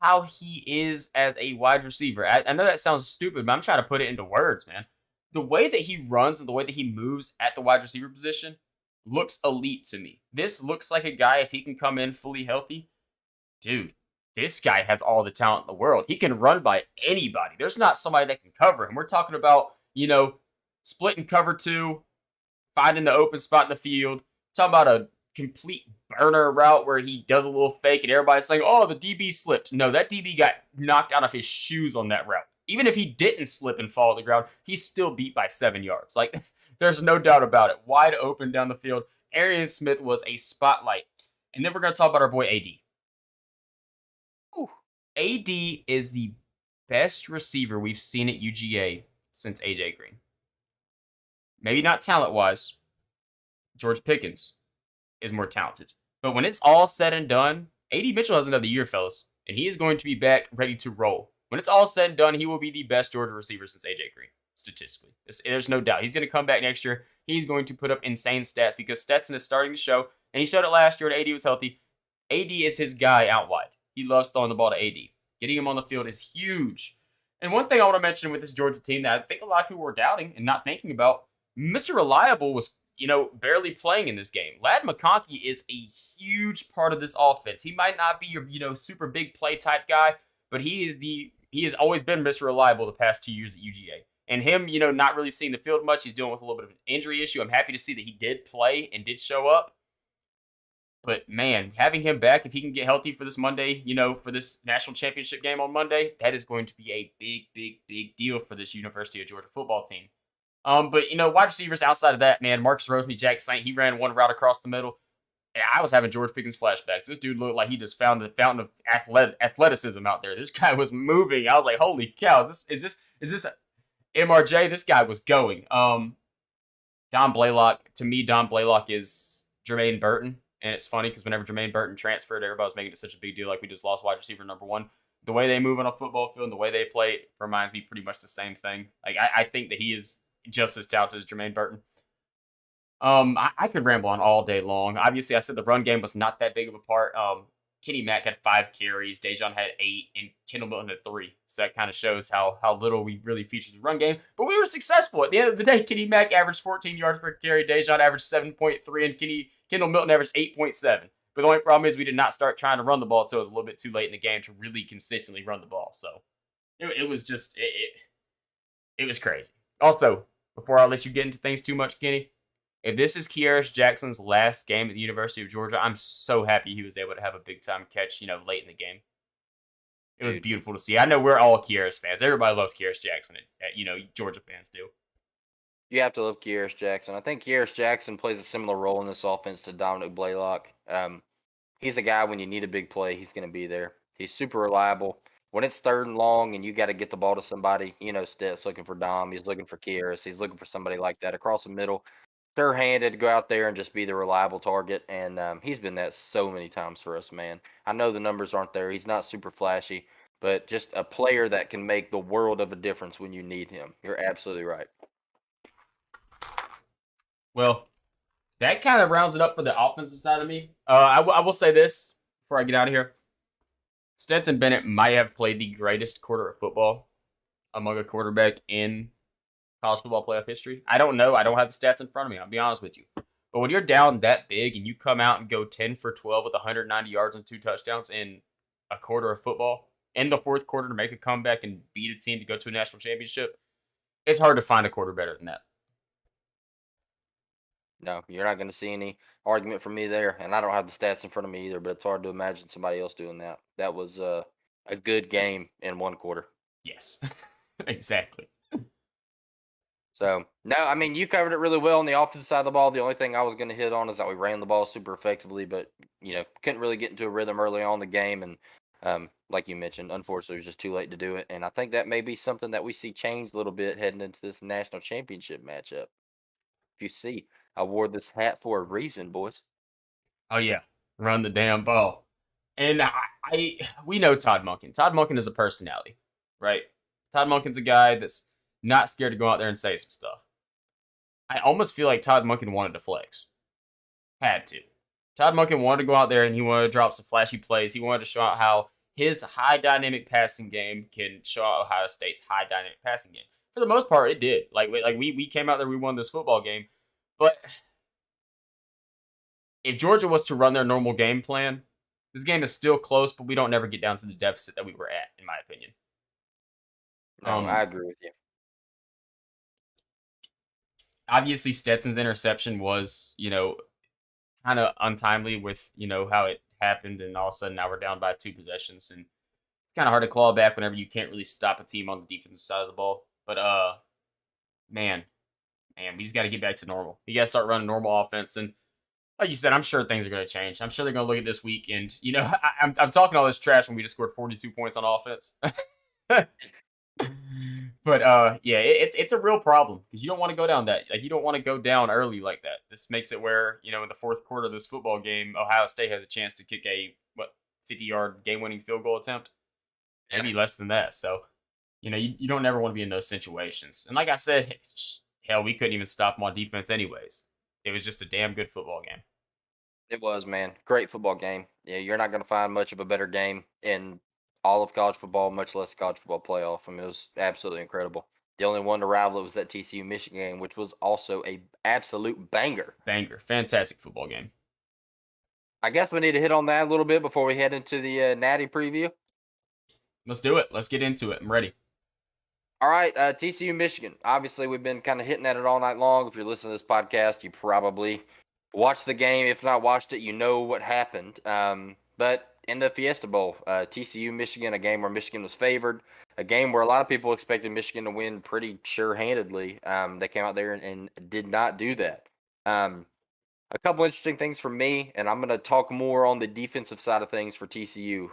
how he is as a wide receiver. I know that sounds stupid, but I'm trying to put it into words, man. The way that he runs and the way that he moves at the wide receiver position looks elite to me. This looks like a guy, if he can come in fully healthy, dude, this guy has all the talent in the world. He can run by anybody. There's not somebody that can cover him. We're talking about, split and cover two, finding the open spot in the field. Talking about a complete burner route where he does a little fake and everybody's saying, oh, the DB slipped. No, that DB got knocked out of his shoes on that route. Even if he didn't slip and fall to the ground, he's still beat by 7 yards. Like, there's no doubt about it. Wide open down the field. Arian Smith was a spotlight. And then we're going to talk about our boy AD. AD is the best receiver we've seen at UGA since AJ Green. Maybe not talent-wise. George Pickens is more talented. But when it's all said and done, AD Mitchell has another year, fellas. And he is going to be back ready to roll. When it's all said and done, he will be the best Georgia receiver since AJ Green, statistically. There's no doubt. He's going to come back next year. He's going to put up insane stats because Stetson is starting to show, and he showed it last year when AD was healthy. AD is his guy out wide. He loves throwing the ball to AD. Getting him on the field is huge. And one thing I want to mention with this Georgia team that I think a lot of people were doubting and not thinking about, Mr. Reliable was, barely playing in this game. Ladd McConkey is a huge part of this offense. He might not be your, super big play type guy, but he has always been Mr. Reliable the past 2 years at UGA. And him, not really seeing the field much. He's dealing with a little bit of an injury issue. I'm happy to see that he did play and did show up. But, man, having him back, if he can get healthy for this Monday, for this national championship game on Monday, that is going to be a big, big, big deal for this University of Georgia football team. But, wide receivers outside of that, man, Marcus Rosemy, Jack Saint, he ran one route across the middle. And I was having George Pickens flashbacks. This dude looked like he just found the fountain of athleticism out there. This guy was moving. I was like, holy cow, is this a MRJ? This guy was going. Don Blaylock, to me, Don Blaylock is Jermaine Burton. And it's funny because whenever Jermaine Burton transferred, everybody was making it such a big deal, like we just lost wide receiver number one. The way they move on a football field and the way they play reminds me pretty much the same thing. Like, I think that he is just as talented as Jermaine Burton. I could ramble on all day long. Obviously, I said the run game was not that big of a part. Kenny Mack had 5 carries, Dejon had 8, and Kendall Milton had 3. So that kind of shows how little we really featured the run game. But we were successful. At the end of the day, Kenny Mack averaged 14 yards per carry, Dejon averaged 7.3, and Kendall Milton averaged 8.7. But the only problem is we did not start trying to run the ball until it was a little bit too late in the game to really consistently run the ball. So it was just it was crazy. Also, before I let you get into things too much, Kenny, if this is Kearis Jackson's last game at the University of Georgia, I'm so happy he was able to have a big-time catch, late in the game. It was beautiful to see. I know we're all Kearis fans. Everybody loves Kearis Jackson. Georgia fans do. You have to love Kearis Jackson. I think Kearis Jackson plays a similar role in this offense to Dominic Blaylock. He's a guy when you need a big play, he's going to be there. He's super reliable. When it's third and long and you got to get the ball to somebody, Steph's looking for Dom, he's looking for Kieris, he's looking for somebody like that across the middle, sure-handed, go out there and just be the reliable target. And he's been that so many times for us, man. I know the numbers aren't there. He's not super flashy, but just a player that can make the world of a difference when you need him. You're absolutely right. Well, that kind of rounds it up for the offensive side of me. I will say this before I get out of here. Stetson Bennett might have played the greatest quarter of football among a quarterback in college football playoff history. I don't know. I don't have the stats in front of me. I'll be honest with you. But when you're down that big and you come out and go 10 for 12 with 190 yards and 2 touchdowns in a quarter of football in the fourth quarter to make a comeback and beat a team to go to a national championship, it's hard to find a quarter better than that. No, you're not going to see any argument from me there. And I don't have the stats in front of me either, but it's hard to imagine somebody else doing that. That was a good game in one quarter. Yes, exactly. So, no, I mean, you covered it really well on the offensive side of the ball. The only thing I was going to hit on is that we ran the ball super effectively, but, couldn't really get into a rhythm early on in the game. And like you mentioned, unfortunately, it was just too late to do it. And I think that may be something that we see change a little bit heading into this national championship matchup. If you see, I wore this hat for a reason, boys. Oh yeah, run the damn ball. And I we know Todd Monken. Todd Monken is a personality, right? Todd Monken's a guy that's not scared to go out there and say some stuff. I almost feel like Todd Monken wanted to flex. Had to. Todd Monken wanted to go out there and he wanted to drop some flashy plays. He wanted to show out how his high dynamic passing game can show out Ohio State's high dynamic passing game. For the most part, it did. We came out there, we won this football game. But if Georgia was to run their normal game plan, this game is still close, but we don't never get down to the deficit that we were at, in my opinion. No, I Um, agree with you. Obviously Stetson's interception was, kind of untimely with, how it happened, and all of a sudden now we're down by 2 possessions, and it's kind of hard to claw back whenever you can't really stop a team on the defensive side of the ball. But man, we just got to get back to normal. You got to start running normal offense, and like you said, I'm sure things are going to change. I'm sure they're going to look at this week, and I'm talking all this trash when we just scored 42 points on offense. But yeah, it's a real problem because you don't want to go down that, like, you don't want to go down early like that. This makes it where, in the fourth quarter of this football game, Ohio State has a chance to kick a 50-yard game-winning field goal attempt, Yeah. maybe less than that. So you don't ever want to be in those situations. And like I said, hell, we couldn't even stop them on defense anyways. It was just a damn good football game. It was, man. Great football game. Yeah, you're not going to find much of a better game in all of college football, much less college football playoff. I mean, it was absolutely incredible. The only one to rival it was that TCU Michigan game, which was also a absolute banger. Banger, fantastic football game. I guess we need to hit on that a little bit before we head into the Natty preview. Let's do it. Let's get into it. I'm ready. All right, TCU Michigan. Obviously, we've been kind of hitting at it all night long. If you're listening to this podcast, you probably watched the game. If not watched it, you know what happened. But in the Fiesta Bowl, TCU Michigan, a game where Michigan was favored, a game where a lot of people expected Michigan to win pretty sure-handedly. They came out there and did not do that. A couple interesting things for me, and I'm going to talk more on the defensive side of things for TCU,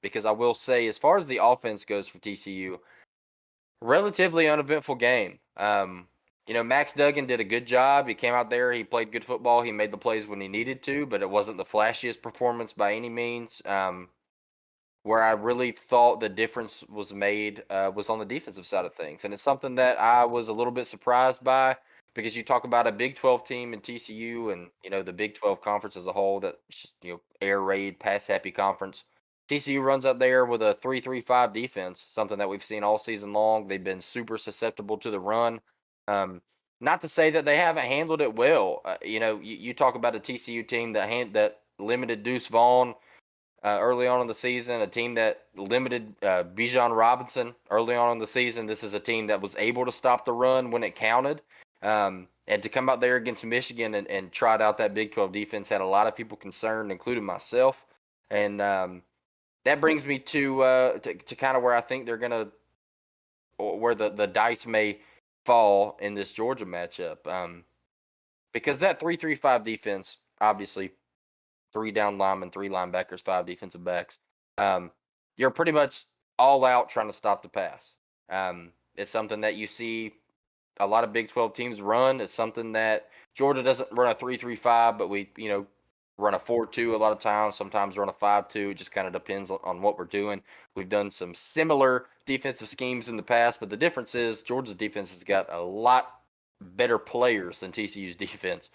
because I will say, as far as the offense goes for TCU, relatively uneventful game. Max Duggan did a good job. He came out there, he played good football, he made the plays when he needed to, but it wasn't the flashiest performance by any means. Where I really thought the difference was made was on the defensive side of things, and it's something that I was a little bit surprised by because you talk about a Big 12 team in TCU and the Big 12 conference as a whole that's just air raid, pass happy conference. TCU runs up there with a 3-3-5 defense, something that we've seen all season long. They've been super susceptible to the run. Um, Not to say that they haven't handled it well. You talk about a TCU team that limited Deuce Vaughn early on in the season, a team that limited Bijan Robinson early on in the season. This is a team that was able to stop the run when it counted. And to come out there against Michigan and trot out that Big 12 defense had a lot of people concerned, including myself. And that brings me to kind of where I think they're going to, or where the dice may fall in this Georgia matchup. Because that 3-3-5 defense, obviously, three down linemen, three linebackers, five defensive backs. Um, you're pretty much all out trying to stop the pass. It's something that you see a lot of Big 12 teams run. It's something that Georgia doesn't run a 3-3-5, but we, run a 4-2 a lot of times, sometimes run a 5-2. It just kind of depends on what we're doing. We've done some similar defensive schemes in the past, but the difference is Georgia's defense has got a lot better players than TCU's defense,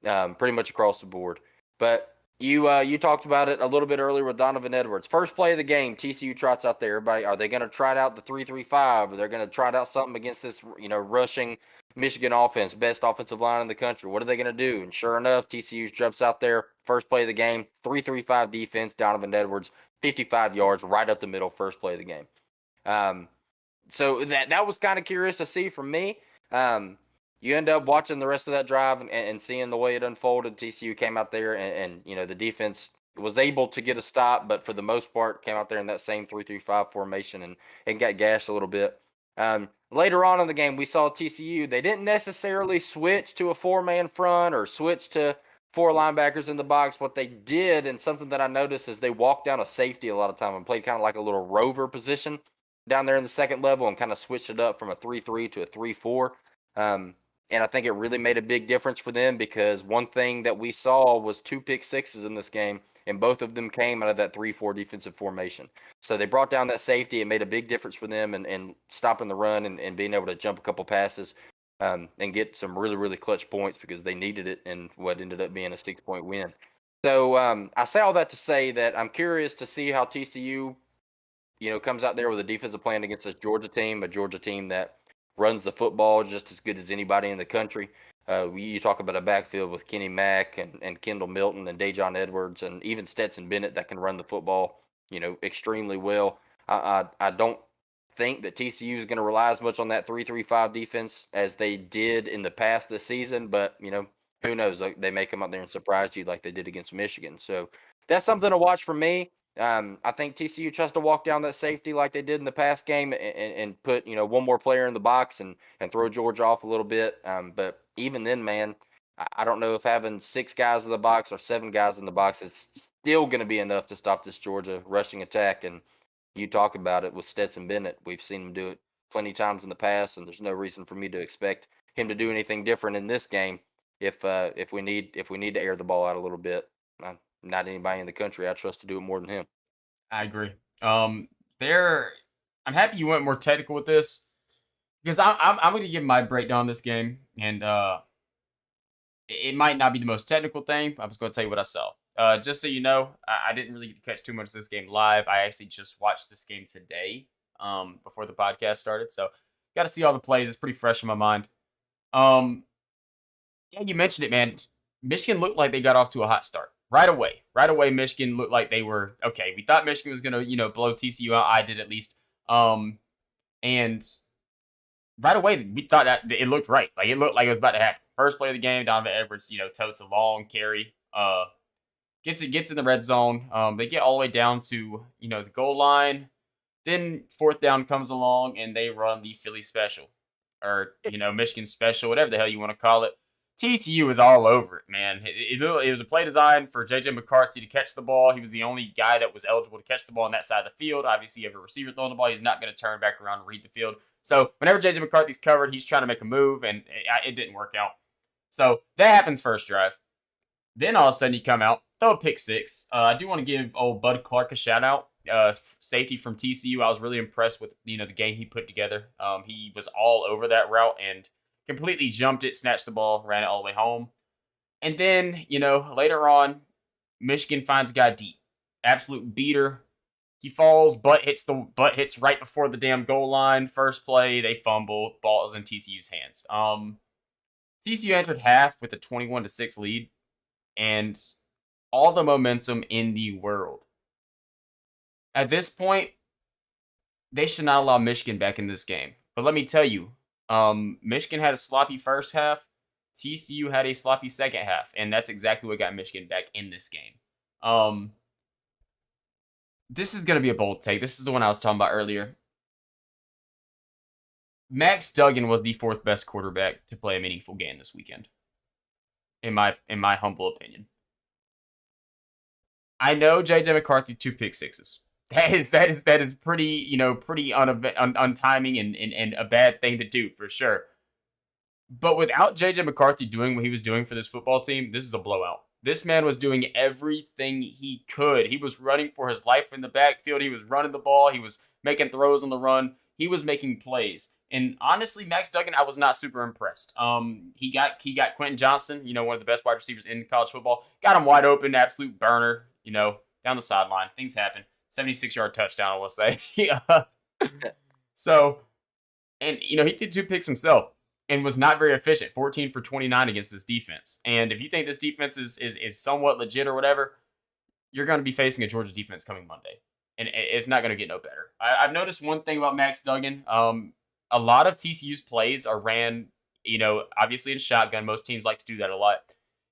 pretty much across the board. But you talked about it a little bit earlier with Donovan Edwards. First play of the game, TCU trots out there. Everybody, are they going to try out the 3-3-5? Or they're going to try out something against this, rushing Michigan offense, best offensive line in the country? What are they going to do? And sure enough, TCU jumps out there. First play of the game, 3-3-5 defense. Donovan Edwards, 55 yards, right up the middle. First play of the game. Um, so that was kind of curious to see from me. Um, you end up watching the rest of that drive and seeing the way it unfolded. TCU came out there and the defense was able to get a stop, but for the most part came out there in that same 3-3-5 formation and got gashed a little bit. Later on in the game, we saw TCU. They didn't necessarily switch to a four-man front or switch to four linebackers in the box. What they did, and something that I noticed, is they walked down a safety a lot of time and played kind of like a little rover position down there in the second level and kind of switched it up from a 3-3 to a 3-4. And I think it really made a big difference for them because one thing that we saw was two pick sixes in this game, and both of them came out of that 3-4 defensive formation. So they brought down that safety. It made a big difference for them and stopping the run and being able to jump a couple passes and get some really, really clutch points because they needed it in what ended up being a 6-point win. So I say all that to say that I'm curious to see how TCU comes out there with a defensive plan against this Georgia team, a Georgia team that runs the football just as good as anybody in the country. You talk about a backfield with Kenny Mack and Kendall Milton and Dejon Edwards and even Stetson Bennett that can run the football, extremely well. I don't think that TCU is going to rely as much on that 3-3-5 defense as they did in the past this season, but who knows? Like, they may come out there and surprise you like they did against Michigan. So that's something to watch for me. I think TCU tries to walk down that safety like they did in the past game and put one more player in the box and throw Georgia off a little bit. But even then, man, I don't know if having six guys in the box or seven guys in the box is still going to be enough to stop this Georgia rushing attack. And you talk about it with Stetson Bennett. We've seen him do it plenty of times in the past, and there's no reason for me to expect him to do anything different in this game. If we need to air the ball out a little bit, not anybody in the country I trust to do it more than him. I agree. There, I'm happy you went more technical with this because I'm going to give my breakdown on this game, and it might not be the most technical thing. I'm just going to tell you what I saw. Just so you know, I didn't really get to catch too much of this game live. I actually just watched this game today, before the podcast started, so got to see all the plays. It's pretty fresh in my mind. Um, yeah, you mentioned it, man. Michigan looked like they got off to a hot start right away. Right away, Michigan looked like they were okay. We thought Michigan was gonna, blow TCU out. I did at least. And right away we thought that it looked right. Like it looked like it was about to happen. First play of the game, Donovan Edwards, totes a long carry. Gets in the red zone. They get all the way down to the goal line. Then fourth down comes along and they run the Philly special, or Michigan special, whatever the hell you want to call it. TCU was all over it, man. It was a play designed for JJ McCarthy to catch the ball. He was the only guy that was eligible to catch the ball on that side of the field. Obviously, you have a receiver throwing the ball. He's not going to turn back around and read the field. So whenever JJ McCarthy's covered, he's trying to make a move, and it didn't work out. So that happens first drive. Then all of a sudden you come out, throw a pick six. I do want to give old Bud Clark a shout out. Safety from TCU. I was really impressed with the game he put together. He was all over that route and completely jumped it, snatched the ball, ran it all the way home. And then later on, Michigan finds a guy deep, absolute beater. He falls, butt hits right before the damn goal line. First play, they fumble, ball is in TCU's hands. TCU entered half with a 21-6 lead and all the momentum in the world. At this point, they should not allow Michigan back in this game. But let me tell you, Michigan had a sloppy first half. TCU had a sloppy second half, and that's exactly what got Michigan back in this game. This is going to be a bold take. This is the one I was talking about earlier. Max Duggan was the fourth best quarterback to play a meaningful game this weekend, in my humble opinion. I know JJ McCarthy 2 pick sixes. That is pretty, pretty untiming and a bad thing to do for sure. But without JJ McCarthy doing what he was doing for this football team, this is a blowout. This man was doing everything he could. He was running for his life in the backfield. He was running the ball. He was making throws on the run. He was making plays. And honestly, Max Duggan, I was not super impressed. He got Quentin Johnson, one of the best wide receivers in college football. Got him wide open, absolute burner, down the sideline. Things happen. 76-yard touchdown, I will say. Yeah. So, and he did 2 picks himself and was not very efficient. 14 for 29 against this defense. And if you think this defense is somewhat legit or whatever, you're going to be facing a Georgia defense coming Monday, and it's not going to get no better. I've noticed one thing about Max Duggan. A lot of TCU's plays are ran, obviously in shotgun. Most teams like to do that a lot.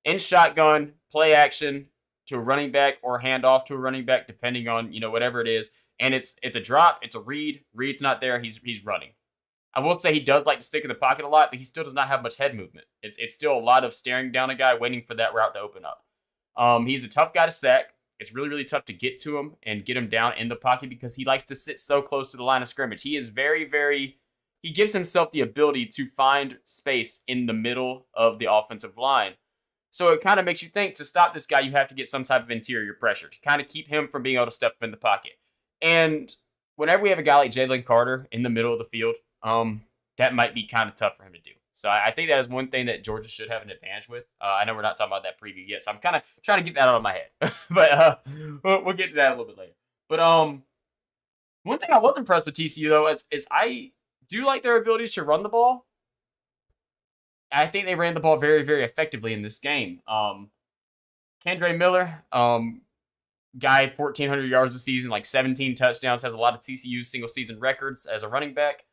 In shotgun, play action to a running back or handoff to a running back, depending on whatever it is. And it's a drop, it's a read. Read's not there. He's running. I will say he does like to stick in the pocket a lot, but he still does not have much head movement. It's still a lot of staring down a guy, waiting for that route to open up. He's a tough guy to sack. It's really, really tough to get to him and get him down in the pocket because he likes to sit so close to the line of scrimmage. He is very, very. He gives himself the ability to find space in the middle of the offensive line. So it kind of makes you think to stop this guy, you have to get some type of interior pressure to kind of keep him from being able to step up in the pocket. And whenever we have a guy like Jalen Carter in the middle of the field, that might be kind of tough for him to do. So I think that is one thing that Georgia should have an advantage with. I know we're not talking about that preview yet, so I'm kind of trying to get that out of my head. But we'll get to that a little bit later. But one thing I was impressed with TCU though is I do like their abilities to run the ball. I think they ran the ball very, very effectively in this game. Kendre Miller, guy 1,400 yards a season, like 17 touchdowns, has a lot of TCU single season records as a running back.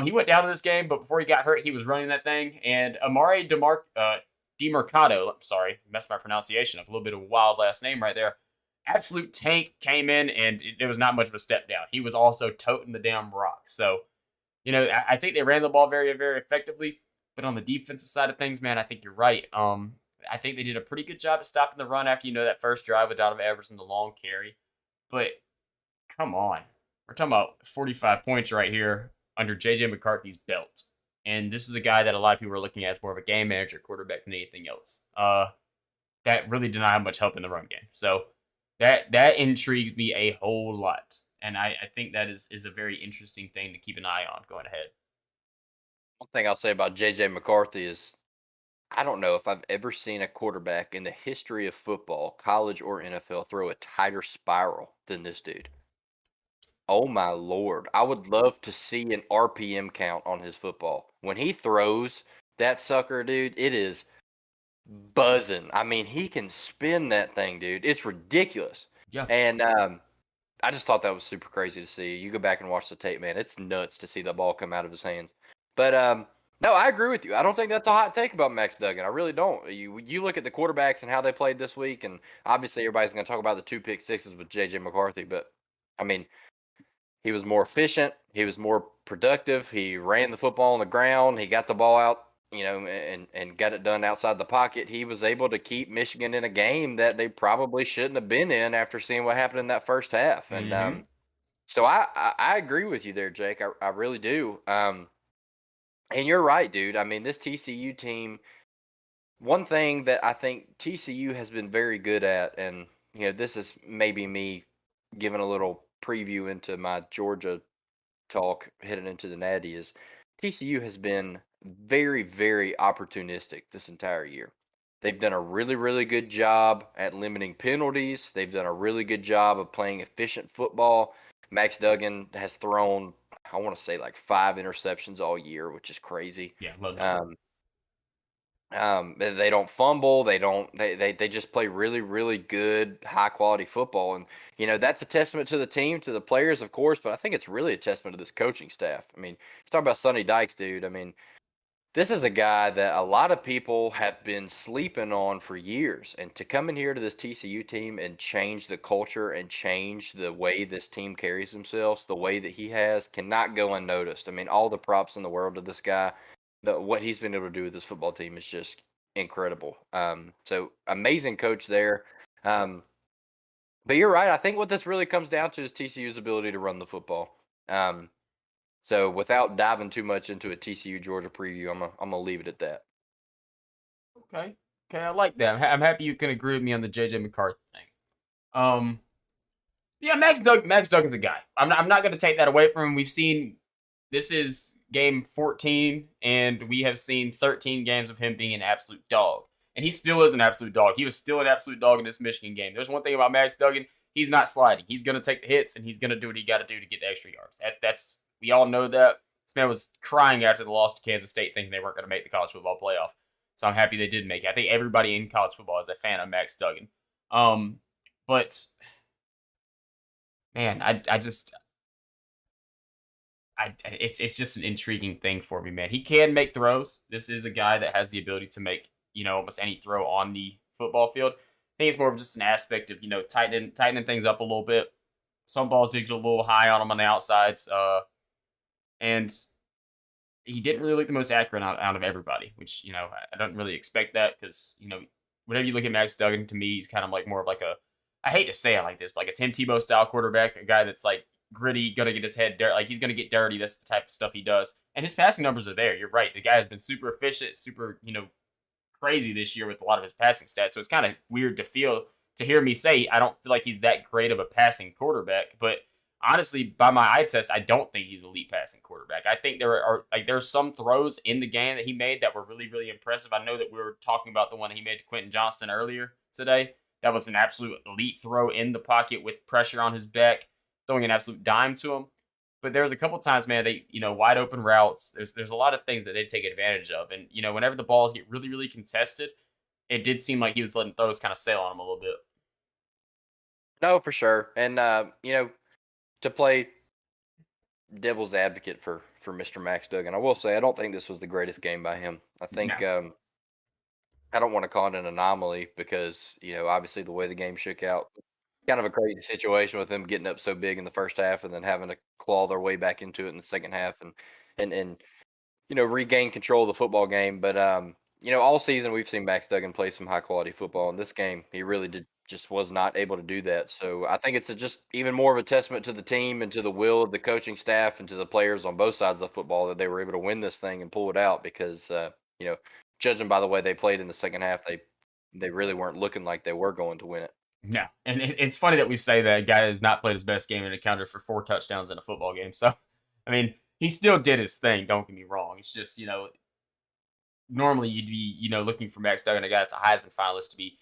He went down in this game, but before he got hurt, he was running that thing. And Amari DeMarcado, I'm sorry, messed my pronunciation up. A little bit of a wild last name right there. Absolute tank came in, and it was not much of a step down. He was also toting the damn rock. So, I think they ran the ball very, very effectively. But on the defensive side of things, man, I think you're right. I think they did a pretty good job at stopping the run after, that first drive with Donovan Everson, the long carry. But come on. We're talking about 45 points right here under J.J. McCarthy's belt. And this is a guy that a lot of people are looking at as more of a game manager quarterback than anything else. That really did not have much help in the run game. So that intrigues me a whole lot. And I think that is a very interesting thing to keep an eye on going ahead. One thing I'll say about JJ McCarthy is I don't know if I've ever seen a quarterback in the history of football, college or NFL, throw a tighter spiral than this dude. Oh my lord. I would love to see an RPM count on his football. When he throws that sucker, dude, it is buzzing. I mean, he can spin that thing, dude. It's ridiculous. Yeah. And I just thought that was super crazy to see. You go back and watch the tape, man. It's nuts to see the ball come out of his hands. But no, I agree with you. I don't think that's a hot take about Max Duggan. I really don't. You look at the quarterbacks and how they played this week, and obviously everybody's going to talk about the 2 pick sixes with JJ McCarthy. But I mean, he was more efficient. He was more productive. He ran the football on the ground. He got the ball out, and got it done outside the pocket. He was able to keep Michigan in a game that they probably shouldn't have been in after seeing what happened in that first half. And Mm-hmm. so I agree with you there, Jake. I really do. And you're right, dude. I mean, this TCU team, one thing that I think TCU has been very good at, and this is maybe me giving a little preview into my Georgia talk heading into the Natty, is TCU has been very, very opportunistic this entire year. They've done a really, really good job at limiting penalties. They've done a really good job of playing efficient football. Max Duggan has thrown, I want to say, like 5 interceptions all year, which is crazy. Yeah, low number. Um, they don't fumble. They just play really, really good, high quality football. And, that's a testament to the team, to the players, of course, but I think it's really a testament to this coaching staff. I mean, you talk about Sonny Dykes, dude. I mean, this is a guy that a lot of people have been sleeping on for years. And to come in here to this TCU team and change the culture and change the way this team carries themselves, the way that he has, cannot go unnoticed. I mean, all the props in the world to this guy. What he's been able to do with this football team is just incredible. So amazing coach there. Um, But you're right. I think what this really comes down to is TCU's ability to run the football. Um, so without diving too much into a TCU Georgia preview, I'm gonna leave it at that. Okay. Okay, I like that. I'm happy you can agree with me on the JJ McCarthy thing. Um, yeah, Max Duggan's a guy. I'm not going to take that away from him. We've seen this is game 14, and we have seen 13 games of him being an absolute dog, and he still is an absolute dog. He was still an absolute dog in this Michigan game. There's one thing about Max Duggan: he's not sliding. He's going to take the hits, and he's going to do what he got to do to get the extra yards. That's we all know that. This man was crying after the loss to Kansas State, thinking they weren't going to make the college football playoff. So I'm happy they did make it. I think everybody in college football is a fan of Max Duggan. But man, I just it's just an intriguing thing for me, man. He can make throws. This is a guy that has the ability to make almost any throw on the football field. I think it's more of just an aspect of tightening things up a little bit. Some balls did get a little high on him on the outsides, and he didn't really look the most accurate out of everybody, which I don't really expect that because whenever you look at Max Duggan, to me he's kind of like more of like a, I hate to say it like this, but like a Tim Tebow style quarterback, a guy that's like gritty, gonna get his head dirty, like he's gonna get dirty. That's the type of stuff he does, and his passing numbers are there. You're right, the guy has been super efficient, super crazy this year with a lot of his passing stats. So it's kind of weird to hear me say I don't feel like he's that great of a passing quarterback, but honestly, by my eye test, I don't think he's elite passing quarterback. I think there's some throws in the game that he made that were really, really impressive. I know that we were talking about the one he made to Quentin Johnston earlier today. That was an absolute elite throw in the pocket with pressure on his back, throwing an absolute dime to him. But there was a couple times, man, they wide open routes. There's a lot of things that they take advantage of, and whenever the balls get really, really contested, it did seem like he was letting throws kind of sail on him a little bit. No, for sure. And to play devil's advocate for Mr. Max Duggan, I will say I don't think this was the greatest game by him. I No, think I don't want to call it an anomaly because obviously the way the game shook out, kind of a crazy situation with them getting up so big in the first half and then having to claw their way back into it in the second half and regain control of the football game. But all season we've seen Max Duggan play some high quality football. In this game, he really did just was not able to do that. So I think it's just even more of a testament to the team and to the will of the coaching staff and to the players on both sides of the football that they were able to win this thing and pull it out because you know, judging by the way they played in the second half, they really weren't looking like they were going to win it. no, and it's funny that we say that a guy has not played his best game and accounted for 4 touchdowns in a football game. So, I mean, he still did his thing. Don't get me wrong. It's just normally you'd be looking for Max Duggan, a guy that's a Heisman finalist, to be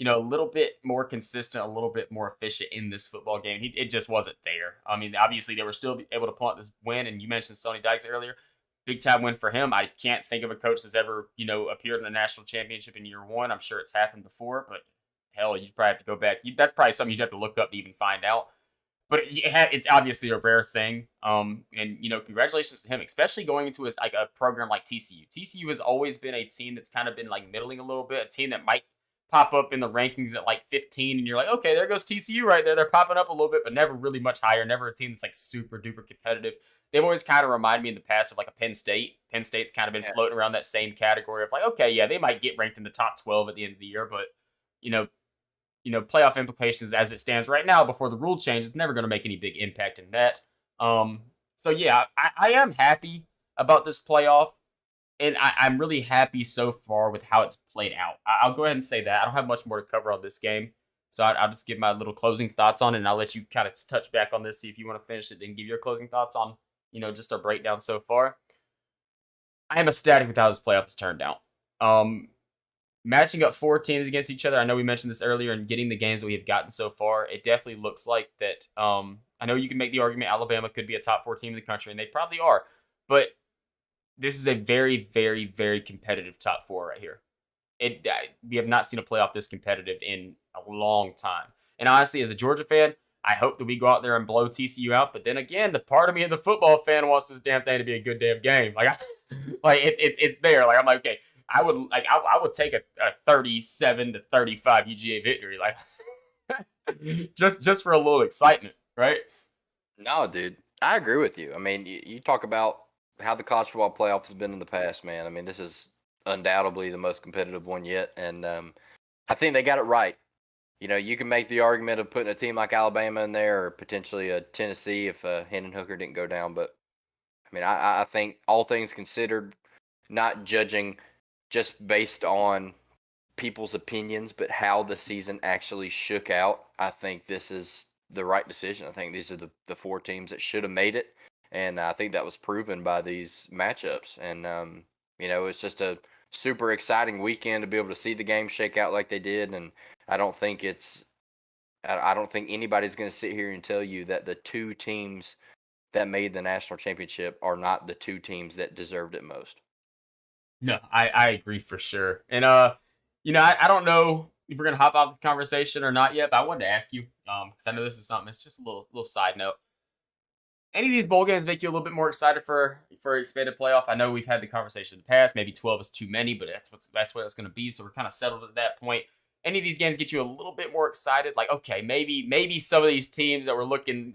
a little bit more consistent, a little bit more efficient in this football game. It just wasn't there. I mean, obviously they were still able to pull out this win, and you mentioned Sonny Dykes earlier. Big time win for him. I can't think of a coach that's ever appeared in a national championship in year one. I'm sure it's happened before, but hell, you'd probably have to go back. That's probably something you'd have to look up to even find out. But it's obviously a rare thing. And congratulations to him, especially going into like a program like TCU. TCU has always been a team that's kind of been like middling a little bit, a team that might pop up in the rankings at like 15, and you're like, okay, there goes TCU right there. They're popping up a little bit, but never really much higher. Never a team that's like super duper competitive. They've always kind of reminded me in the past of like a Penn State. Penn State's kind of been Yeah. floating around that same category of like, okay, yeah, they might get ranked in the top 12 at the end of the year, but you know, playoff implications as it stands right now before the rule change is never going to make any big impact in that. Um, so yeah, I am happy about this playoff, and I'm really happy so far with how it's played out. I'll go ahead and say that I don't have much more to cover on this game, so I'll just give my little closing thoughts on it, and I'll let you kind of touch back on this, see if you want to finish it, then give your closing thoughts on just our breakdown so far. I am ecstatic with how this playoff has turned out. Um, Matching up 4 teams against each other. I know we mentioned this earlier, and getting the games that we have gotten so far, it definitely looks like that. I know you can make the argument Alabama could be a top 4 team in the country, and they probably are, but this is a very, very, very competitive top 4 right here. We have not seen a playoff this competitive in a long time. And honestly, as a Georgia fan, I hope that we go out there and blow TCU out. But then again, the part of me, the football fan, wants this damn thing to be a good damn game. Like, it's there. Like, I'm like, okay, I would take a 37-35 UGA victory, like just for a little excitement, right? No, dude, I agree with you. I mean, you talk about how the college football playoff has been in the past, man. I mean, this is undoubtedly the most competitive one yet, and I think they got it right. You can make the argument of putting a team like Alabama in there or potentially a Tennessee if Hendon Hooker didn't go down. But I mean, I think all things considered, not judging just based on people's opinions, but how the season actually shook out, I think this is the right decision. I think these are the four teams that should have made it. And I think that was proven by these matchups. And, it's just a super exciting weekend to be able to see the game shake out like they did. And I don't think it's, I don't think anybody's going to sit here and tell you that the two teams that made the national championship are not the two teams that deserved it most. No, I agree for sure. And I don't know if we're gonna hop off the conversation or not yet, but I wanted to ask you, because I know this is something. It's just a little side note. Any of these bowl games make you a little bit more excited for expanded playoff? I know we've had the conversation in the past. Maybe 12 is too many, but that's what it's going to be. So we're kind of settled at that point. Any of these games get you a little bit more excited? Like, okay, maybe some of these teams that were looking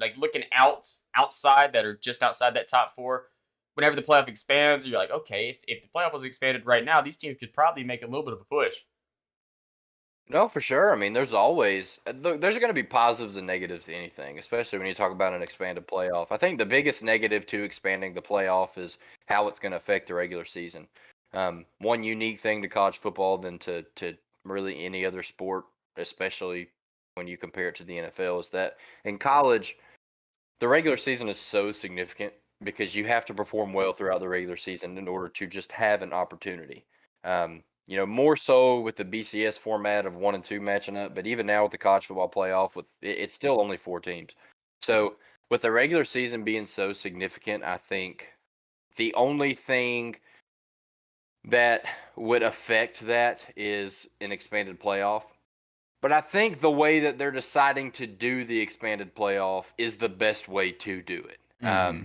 outside that are just outside that top four. Whenever the playoff expands, you're like, okay, if the playoff was expanded right now, these teams could probably make a little bit of a push. No, for sure. I mean, there's going to be positives and negatives to anything, especially when you talk about an expanded playoff. I think the biggest negative to expanding the playoff is how it's going to affect the regular season. One unique thing to college football than to really any other sport, especially when you compare it to the NFL, is that in college the regular season is so significant because you have to perform well throughout the regular season in order to just have an opportunity. More so with the BCS format of 1 and 2 matching up, but even now with the college football playoff, it's still only 4 teams. So with the regular season being so significant, I think the only thing that would affect that is an expanded playoff. But I think the way that they're deciding to do the expanded playoff is the best way to do it. Hmm.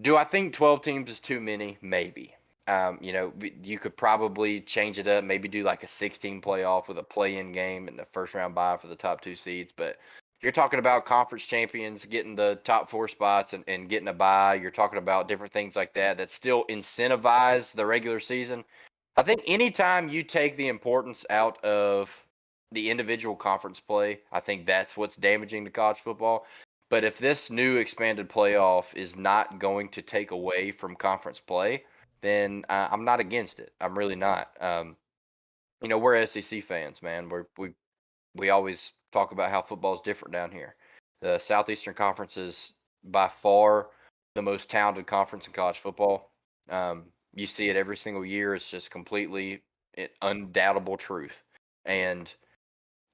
Do I think 12 teams is too many? Maybe. You could probably change it up, maybe do like a 16 playoff with a play-in game and the first round bye for the top 2 seeds. But you're talking about conference champions getting the top 4 spots and getting a bye. You're talking about different things like that still incentivize the regular season. I think anytime you take the importance out of the individual conference play, I think that's what's damaging to college football. But if this new expanded playoff is not going to take away from conference play, then I'm not against it. I'm really not. We're SEC fans, man. We always talk about how football is different down here. The Southeastern Conference is by far the most talented conference in college football. You see it every single year. It's just completely undoubtable truth. And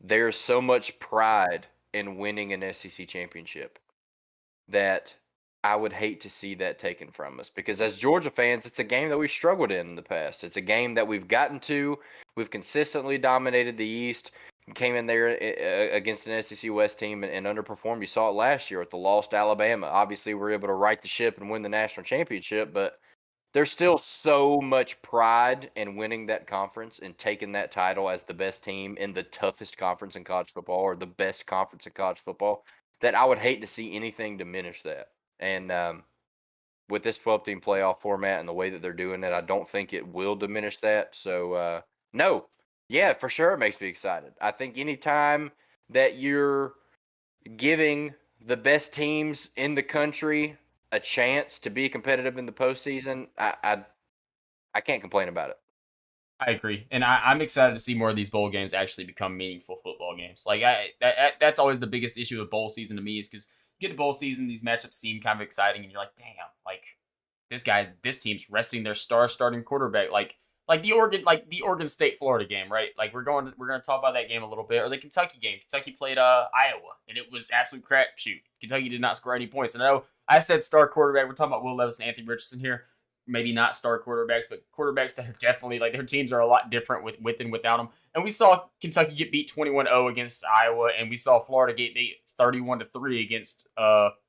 there's so much pride in winning an SEC championship that I would hate to see that taken from us because as Georgia fans, it's a game that we've struggled in the past. It's a game that we've gotten to. We've consistently dominated the East. Came in there against an SEC West team and underperformed. You saw it last year with the loss to Alabama. Obviously, we're able to right the ship and win the national championship, but there's still so much pride in winning that conference and taking that title as the best team in the toughest conference in college football or the best conference in college football that I would hate to see anything diminish that. And with this 12-team playoff format and the way that they're doing it, I don't think it will diminish that. So, no, yeah, for sure it makes me excited. I think anytime that you're giving the best teams in the country a chance to be competitive in the postseason, I can't complain about it. I agree, and I'm excited to see more of these bowl games actually become meaningful football games. Like that's always the biggest issue with bowl season to me is because get to bowl season, these matchups seem kind of exciting, and you're like, damn, like this team's resting their star starting quarterback, like the Oregon State Florida game, right? Like we're gonna talk about that game a little bit, or the Kentucky game. Kentucky played Iowa, and it was absolute crapshoot. Kentucky did not score any points, and I know I said star quarterback. We're talking about Will Levis and Anthony Richardson here, maybe not star quarterbacks, but quarterbacks that are definitely like their teams are a lot different with and without them. And we saw Kentucky get beat 21-0 against Iowa, and we saw Florida get beat 31-3 against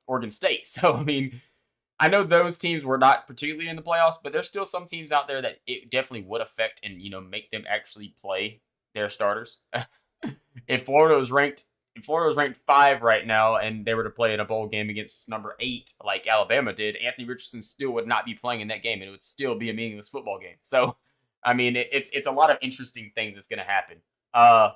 Oregon State. So I mean, I know those teams were not particularly in the playoffs, but there's still some teams out there that it definitely would affect and make them actually play their starters. if Florida was ranked if Florida was ranked 5 right now and they were to play in a bowl game against number 8 like Alabama did, Anthony Richardson still would not be playing in that game and it would still be a meaningless football game. So, I mean, it's a lot of interesting things that's going to happen. Uh,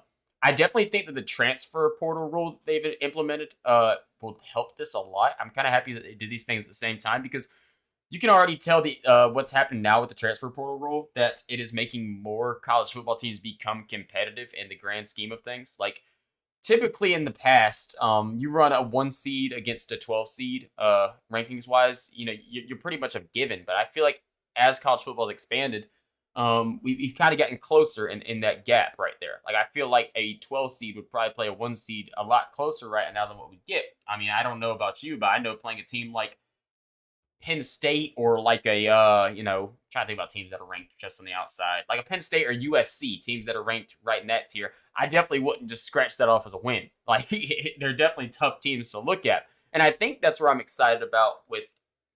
I definitely think that the transfer portal rule that they've implemented will help this a lot. I'm kind of happy that they did these things at the same time because you can already tell the what's happened now with the transfer portal rule that it is making more college football teams become competitive in the grand scheme of things. Like typically in the past, you run a 1 seed against a 12 seed, rankings wise, you're pretty much a given. But I feel like as college football has expanded, we've kind of gotten closer in that gap right there. Like I feel like a 12 seed would probably play a 1 seed a lot closer right now than what we get. I mean, I don't know about you, but I know playing a team like Penn State or like a trying to think about teams that are ranked just on the outside, like a Penn State or USC, teams that are ranked right in that tier. I definitely wouldn't just scratch that off as a win. Like they're definitely tough teams to look at, and I think that's where I'm excited about with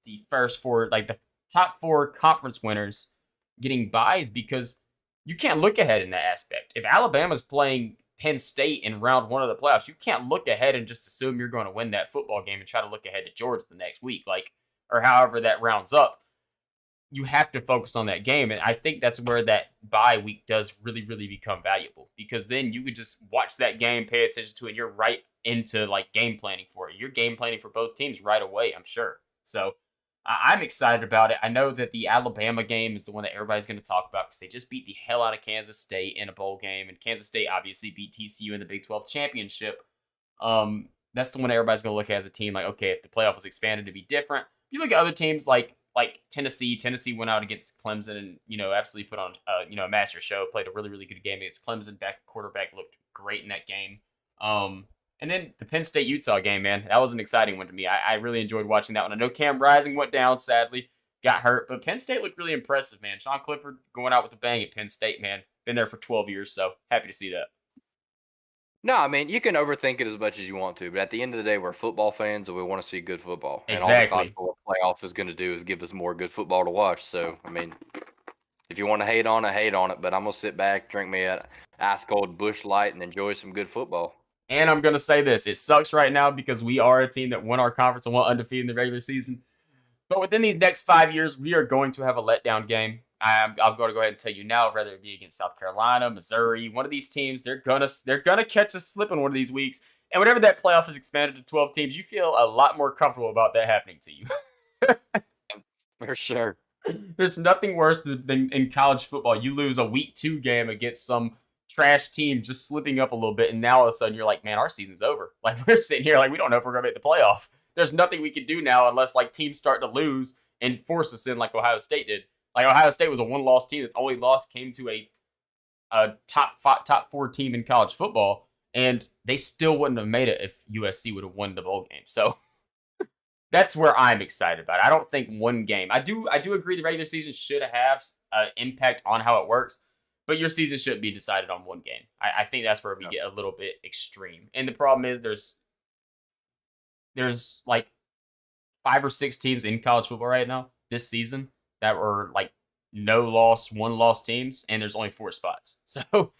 the first four, like the top four conference winners getting buys because you can't look ahead in that aspect. If Alabama's playing Penn State in round one of the playoffs, you can't look ahead and just assume you're going to win that football game and try to look ahead to Georgia the next week. Like or however that rounds up, you have to focus on that game. And I think that's where that bye week does really, really become valuable because then you could just watch that game, pay attention to it, and you're right into like game planning for it. You're game planning for both teams right away, I'm sure. So I'm excited about it. I know that the Alabama game is the one that everybody's going to talk about because they just beat the hell out of Kansas State in a bowl game. And Kansas State obviously beat TCU in the Big 12 championship. That's the one everybody's going to look at as a team like, okay, if the playoff was expanded to be different, you look at other teams like Tennessee. Tennessee went out against Clemson and absolutely put on a master show. Played a really really good game against Clemson. Quarterback looked great in that game. And then the Penn State Utah game, man, that was an exciting one to me. I really enjoyed watching that one. I know Cam Rising went down sadly, got hurt, but Penn State looked really impressive, man. Sean Clifford going out with a bang at Penn State, man. Been there for 12 years, so happy to see that. No, I mean, you can overthink it as much as you want to, but at the end of the day, we're football fans and we want to see good football. And all the college Exactly. football playoff is going to do is give us more good football to watch. So, I mean, if you want to hate on it, hate on it. But I'm going to sit back, drink me a ice cold Bush Light, and enjoy some good football. And I'm gonna say this: it sucks right now because we are a team that won our conference and went undefeated in the regular season. But within these next 5 years, we are going to have a letdown game. I'm going to go ahead and tell you now, whether it be against South Carolina, Missouri, one of these teams, they're gonna catch us slipping one of these weeks. And whenever that playoff is expanded to 12 teams, you feel a lot more comfortable about that happening to you. For sure. There's nothing worse than in college football. You lose a week 2 game against some trash team just slipping up a little bit, and now all of a sudden you're like, man, our season's over. Like we're sitting here like we don't know if we're gonna make the playoff. There's nothing we can do now unless like teams start to lose and force us in like Ohio State did. Like Ohio State was a one-loss team that's only lost came to a top 4 team in college football, and they still wouldn't have made it if USC would have won the bowl game. So that's where I'm excited about it. I don't think one game. I do agree the regular season should have an impact on how it works, but your season shouldn't be decided on one game. I think that's where we Yeah. get a little bit extreme. And the problem is there's like 5 or 6 teams in college football right now this season that were like no loss, one loss teams, and there's only 4 spots. So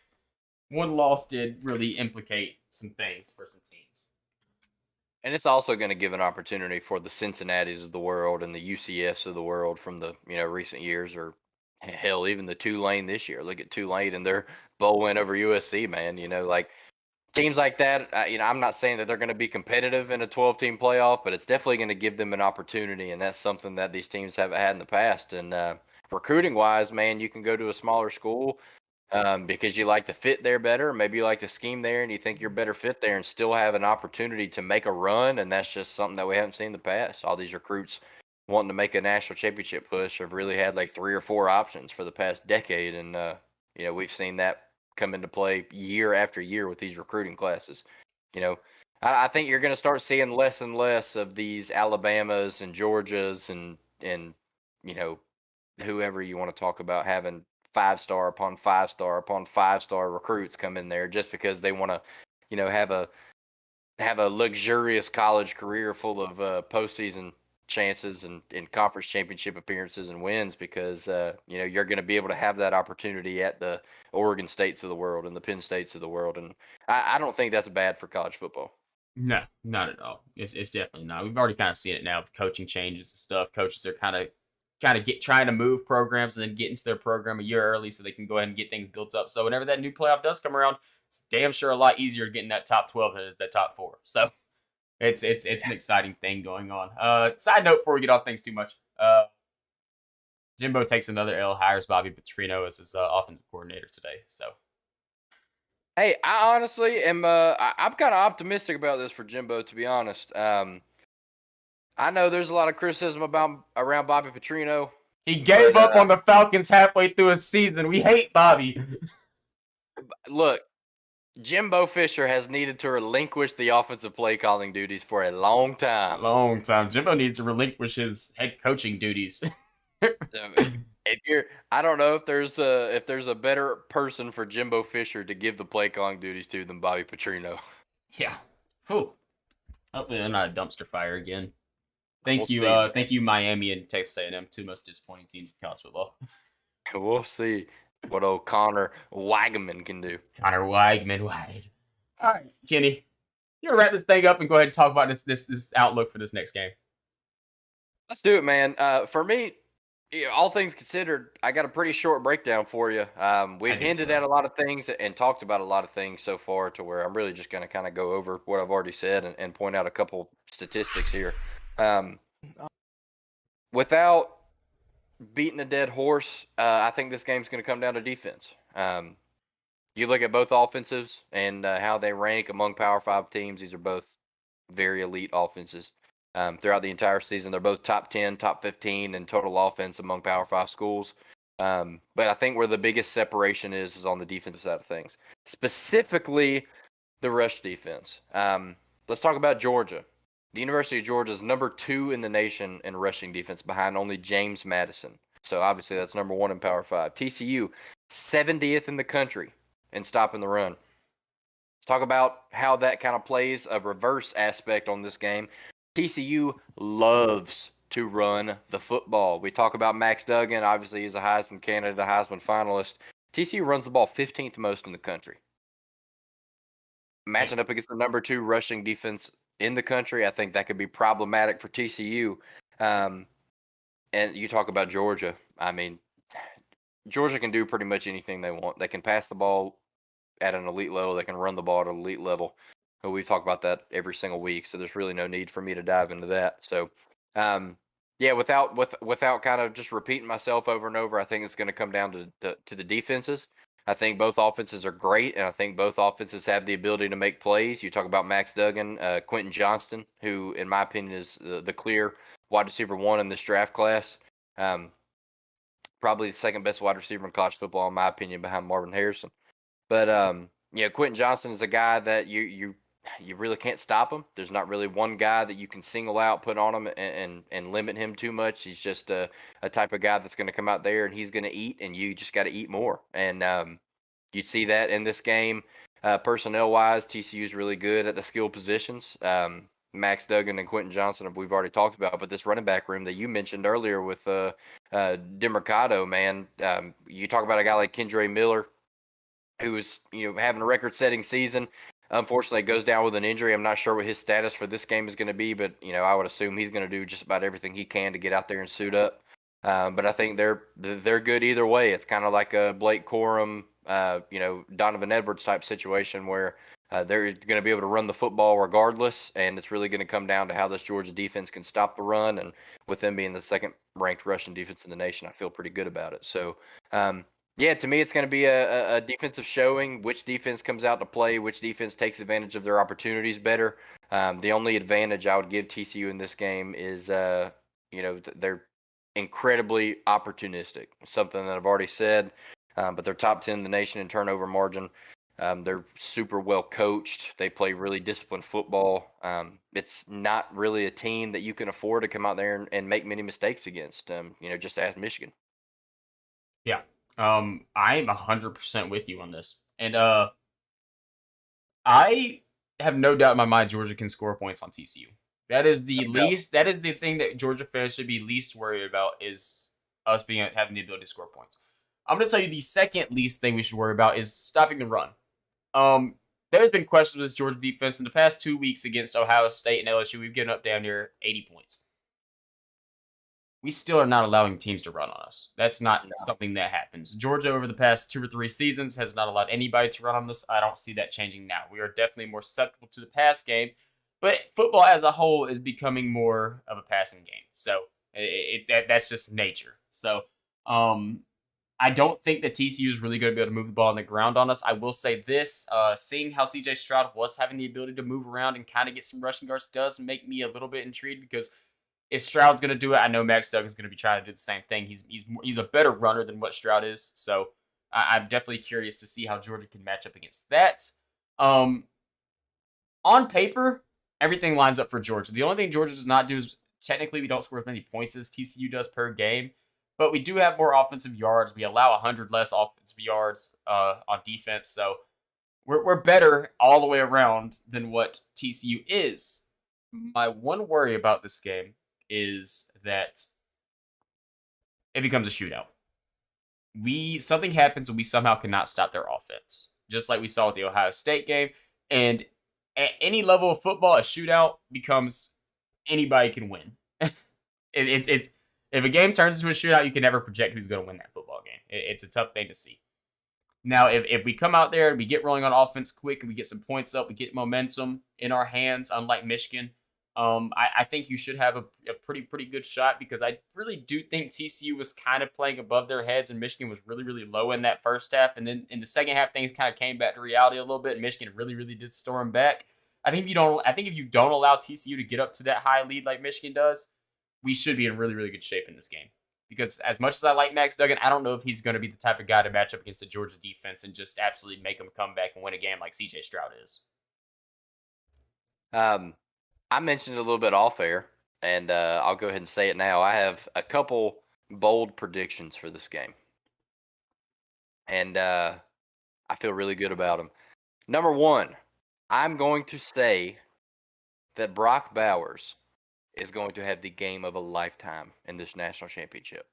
one loss did really implicate some things for some teams. And it's also going to give an opportunity for the Cincinnati's of the world and the UCFs of the world from the recent years, or hell, even the Tulane this year. Look at Tulane and their bowl win over USC, man. Like teams like that. I'm not saying that they're going to be competitive in a 12-team playoff, but it's definitely going to give them an opportunity, and that's something that these teams haven't had in the past. And recruiting wise, man, you can go to a smaller school because you like to fit there better. Maybe you like the scheme there and you think you're better fit there and still have an opportunity to make a run. And that's just something that we haven't seen in the past. All these recruits wanting to make a national championship push have really had like 3 or 4 options for the past decade. And, we've seen that come into play year after year with these recruiting classes. You know, I think you're going to start seeing less and less of these Alabamas and Georgias and, whoever you want to talk about having 5-star upon 5-star upon 5-star recruits come in there just because they want to, have a luxurious college career full of postseason chances and conference championship appearances and wins because you're going to be able to have that opportunity at the Oregon States of the world and the Penn States of the world, and I don't think that's bad for college football. No, not at all. It's definitely not. We've already kind of seen it now with coaching changes and stuff. Coaches are kind of kind of trying to move programs and then get into their program a year early so they can go ahead and get things built up. So whenever that new playoff does come around, it's damn sure a lot easier getting that top 12 than it is that top four. So it's an exciting thing going on. Side note before we get off things too much. Jimbo takes another L, hires Bobby Petrino as his offensive coordinator today. So Hey, I honestly am. I'm kind of optimistic about this for Jimbo, to be honest. I know there's a lot of criticism about around Bobby Petrino, he but gave up on the Falcons halfway through his season. We hate Bobby. look, Jimbo Fisher has needed to relinquish the offensive play calling duties for a long time. Long time. Jimbo needs to relinquish his head coaching duties. If you're, I don't know if there's a better person for Jimbo Fisher to give the play calling duties to than Bobby Petrino. Yeah. Whew. Hopefully they're not a dumpster fire again. We'll see, man. Thank you, Miami and Texas A&M, two most disappointing teams in college football. We'll see what old Connor Wagaman can do. Connor Weigman, Wade. All right, Kenny, you want to wrap this thing up and go ahead and talk about this outlook for this next game? Let's do it, man. For me, all things considered, I got a pretty short breakdown for you. We've hinted at a lot of things and talked about a lot of things so far to where I'm really just going to kind of go over what I've already said and point out a couple statistics here. Without beating a dead horse, I think this game's going to come down to defense. You look at both offensives and how they rank among Power 5 teams. These are both very elite offenses. Throughout the entire season, they're both top 10, top 15 in total offense among Power 5 schools. But I think where the biggest separation is on the defensive side of things, specifically the rush defense. Let's talk about Georgia. The University of Georgia is number 2 in the nation in rushing defense behind only James Madison. So obviously that's number 1 in Power 5. TCU, 70th in the country in stopping the run. Let's talk about how that kind of plays a reverse aspect on this game. TCU loves to run the football. We talk about Max Duggan. Obviously, he's a Heisman candidate, a Heisman finalist. TCU runs the ball 15th most in the country. Matching up against the number 2 rushing defense in the country, I think that could be problematic for TCU. And you talk about Georgia. I mean, Georgia can do pretty much anything they want. They can pass the ball at an elite level. They can run the ball at an elite level. But we talk about that every single week, so there's really no need for me to dive into that. So, yeah, without kind of just repeating myself over and over, I think it's going to come down to the defenses. I think both offenses are great, and I think both offenses have the ability to make plays. You talk about Max Duggan, Quentin Johnston, who, in my opinion, is the clear wide receiver 1 in this draft class. Probably the second best wide receiver in college football, in my opinion, behind Marvin Harrison. But Quentin Johnston is a guy that you really can't stop him. There's not really one guy that you can single out, put on him, and limit him too much. He's just a type of guy that's going to come out there and he's going to eat, and you just got to eat more. And you see that in this game. Personnel-wise, TCU is really good at the skill positions. Max Duggan and Quentin Johnston, we've already talked about, but this running back room that you mentioned earlier with DeMercado, man, you talk about a guy like Kendre Miller, who is having a record-setting season. Unfortunately, goes down with an injury. I'm not sure what his status for this game is going to be, but I would assume he's going to do just about everything he can to get out there and suit up. But I think they're good either way. It's kind of like a Blake Corum, Donovan Edwards type situation where they're going to be able to run the football regardless, and it's really going to come down to how this Georgia defense can stop the run. And with them being the second-ranked rushing defense in the nation, I feel pretty good about it. So. Yeah, to me, it's going to be a defensive showing. Which defense comes out to play, which defense takes advantage of their opportunities better. The only advantage I would give TCU in this game is, they're incredibly opportunistic. Something that I've already said, but they're top 10 in the nation in turnover margin. They're super well coached. They play really disciplined football. It's not really a team that you can afford to come out there and make many mistakes against. Just ask Michigan. Yeah. I'm 100% with you on this. And I have no doubt in my mind Georgia can score points on TCU. That is the No. that is the thing that Georgia fans should be least worried about is us having the ability to score points. I'm going to tell you the second least thing we should worry about is stopping the run. There's been questions with this Georgia defense in the past 2 weeks against Ohio State and LSU. We've given up down near 80 points. we still are not allowing teams to run on us. That's not No. something that happens. Georgia, over the past 2 or 3 seasons, has not allowed anybody to run on us. I don't see that changing now. We are definitely more susceptible to the pass game, but football as a whole is becoming more of a passing game. So that's just nature. So um, I don't think that TCU is really going to be able to move the ball on the ground on us. I will say this: seeing how CJ Stroud was having the ability to move around and kind of get some rushing yards does make me a little bit intrigued because if Stroud's going to do it, I know Max Duggan's going to be trying to do the same thing. He's a better runner than what Stroud is, so I'm definitely curious to see how Georgia can match up against that. Um, on paper, everything lines up for Georgia. The only thing Georgia does not do is technically we don't score as many points as TCU does per game, but we do have more offensive yards. We allow 100 less offensive yards on defense, so we're better all the way around than what TCU is. My one worry about this game is that it becomes a shootout. We Something happens and we somehow cannot stop their offense, just like we saw with the Ohio State game. And at any level of football, a shootout becomes anybody can win. It's if a game turns into a shootout, you can never project who's going to win that football game. It's a tough thing to see. Now, if we come out there and we get rolling on offense quick and we get some points up, we get momentum in our hands, unlike Michigan, I think you should have a pretty good shot because I really do think TCU was kind of playing above their heads and Michigan was really low in that first half. And then in the second half, things kind of came back to reality a little bit and Michigan really did storm back. I think if you don't allow TCU to get up to that high lead like Michigan does, we should be in really good shape in this game. Because as much as I like Max Duggan, I don't know if he's going to be the type of guy to match up against the Georgia defense and just absolutely make them come back and win a game like CJ Stroud is. Um, I mentioned it a little bit off air, and I'll go ahead and say it now. I have a couple bold predictions for this game, and I feel really good about them. Number one, I'm going to say that Brock Bowers is going to have the game of a lifetime in this national championship.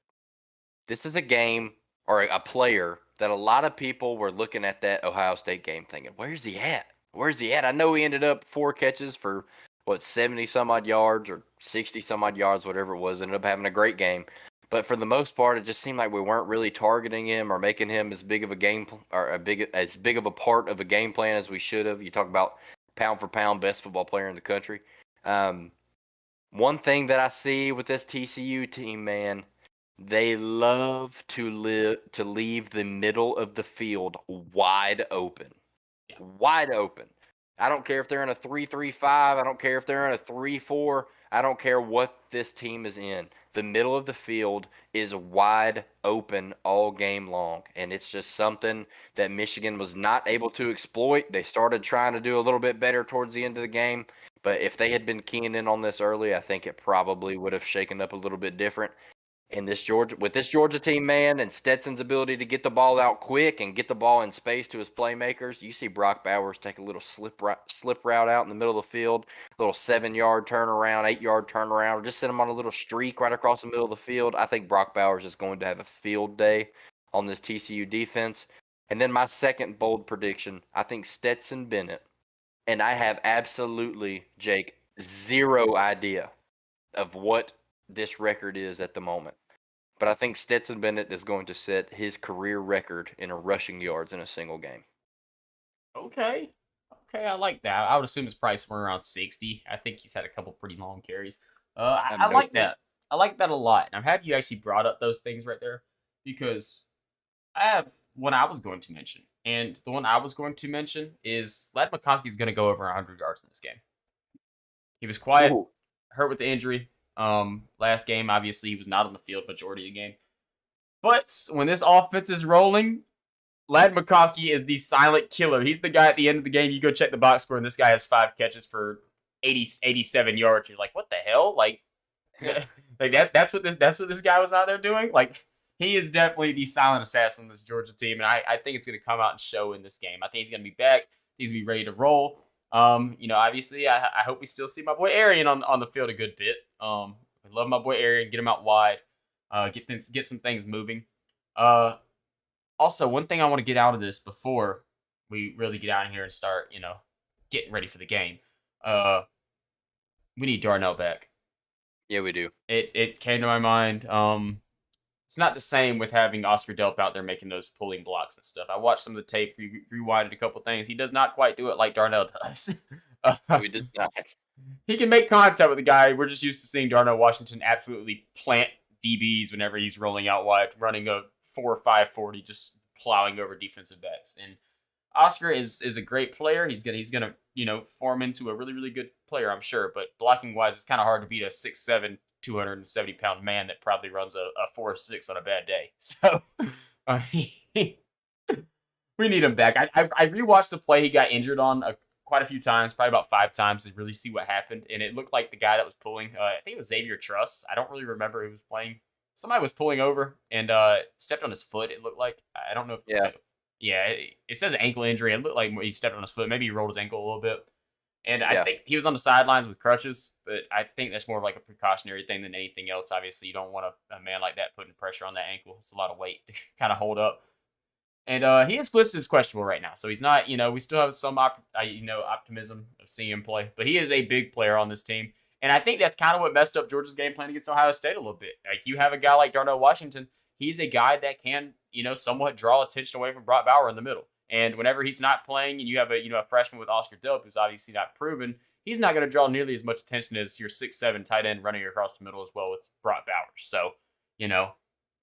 This is a game or a player that a lot of people were looking at that Ohio State game thinking, where's he at? Where's he at? I know he ended up 4 catches for 70 some odd yards or 60 some odd yards, whatever it was, ended up having a great game. But for the most part, it just seemed like we weren't really targeting him or making him as big of a as big of a part of a game plan as we should have. You talk about pound for pound best football player in the country. Um, One thing that I see with this TCU team, man, they love to leave the middle of the field wide open. Yeah. Wide open. I don't care if they're in a 3-3-5, I don't care if they're in a 3-4, I don't care what this team is in. The middle of the field is wide open all game long, and it's just something that Michigan was not able to exploit. They started trying to do a little bit better towards the end of the game, but if they had been keying in on this early, I think it probably would have shaken up a little bit different. In this Georgia team, man, and Stetson's ability to get the ball out quick and get the ball in space to his playmakers, you see Brock Bowers take a little slip route out in the middle of the field, a little 7 yard turnaround, 8 yard turnaround, or just send him on a little streak right across the middle of the field. I think Brock Bowers is going to have a field day on this TCU defense. And then my second bold prediction, I think Stetson Bennett, and I have absolutely, Jake, zero idea of what this record is at the moment. But I think Stetson Bennett is going to set his career record in rushing yards in a single game. Okay. Okay, I like that. I would assume his price somewhere around 60. I think he's had a couple pretty long carries. I No like clue. that. I like that a lot. And I'm happy you actually brought up those things right there because I have one I was going to mention. And the one I was going to mention is Lad McConkey is going to go over 100 yards in this game. He was quiet, Ooh. hurt with the injury. Last game, obviously, he was not on the field majority of the game. But when this offense is rolling, Lad McConkey is the silent killer. He's the guy at the end of the game. You go check the box score, and this guy has 5 catches for 87 yards. You're like, what the hell? Like, like that's what this guy was out there doing. Like, he is definitely the silent assassin of this Georgia team, and I think it's going to come out and show in this game. I think he's going to be back. He's going to be ready to roll. Obviously, I hope we still see my boy Arian on the field a good bit. I love my boy Arian. Get him out wide. Get some things moving. Also, one thing I want to get out of this before we really get out of here and start, getting ready for the game. We need Darnell back. Yeah, we do. It came to my mind. It's not the same with having Oscar Delp out there making those pulling blocks and stuff. I watched some of the tape, rewinded a couple things. He does not quite do it like Darnell does. No, uh, we did not. he can make contact with the guy. We're just used to seeing Darnell Washington absolutely plant DBs whenever he's rolling out wide, running a 4.5 40, just plowing over defensive backs. And Oscar is a great player. He's gonna form into a really really good player, I'm sure. But blocking wise, it's kind of hard to beat a 6'7", 270-pound man that probably runs a 4.6 on a bad day. So uh, we need him back. I rewatched the play he got injured on quite a few times, probably about 5 times, to really see what happened. And it looked like the guy that was pulling, I think it was Xavier Truss. I don't really remember who was playing. Somebody was pulling over and stepped on his foot. It looked like, I don't know if it's Yeah, yeah, it says ankle injury. It looked like he stepped on his foot. Maybe he rolled his ankle a little bit. And I yeah, think he was on the sidelines with crutches, but I think that's more of like a precautionary thing than anything else. Obviously, you don't want a man like that putting pressure on that ankle. It's a lot of weight to kind of hold up. And he is listed as questionable right now, so he's not. We still have some optimism of seeing him play, but he is a big player on this team, and I think that's kind of what messed up Georgia's game plan against Ohio State a little bit. Like you have a guy like Darnell Washington, he's a guy that can somewhat draw attention away from Brock Bauer in the middle, and whenever he's not playing, and you have a freshman with Oscar Delp who's obviously not proven, he's not going to draw nearly as much attention as your 6'7" tight end running across the middle as well with Brock Bowers. So you know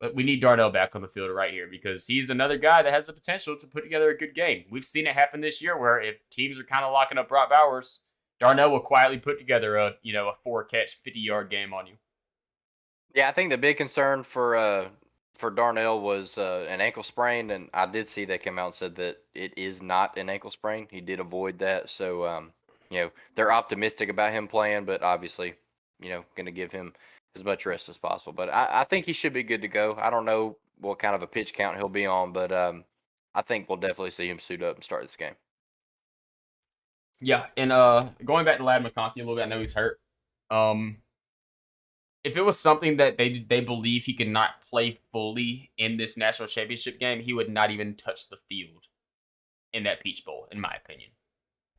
but we need Darnell back on the field right here because he's another guy that has the potential to put together a good game. We've seen it happen this year where if teams are kind of locking up Brock Bowers, Darnell will quietly put together a 4 catch 50-yard game on you. yeah. I think the big concern for Darnell was an ankle sprain, and I did see they came out and said that it is not an ankle sprain. He did avoid that, so they're optimistic about him playing, but obviously, going to give him as much rest as possible. But I think he should be good to go. I don't know what kind of a pitch count he'll be on, but I think we'll definitely see him suit up and start this game. Yeah, and going back to Lad McConkey a little bit, I know he's hurt. Um, if it was something that they believe he could not play fully in this national championship game, he would not even touch the field in that Peach Bowl, in my opinion.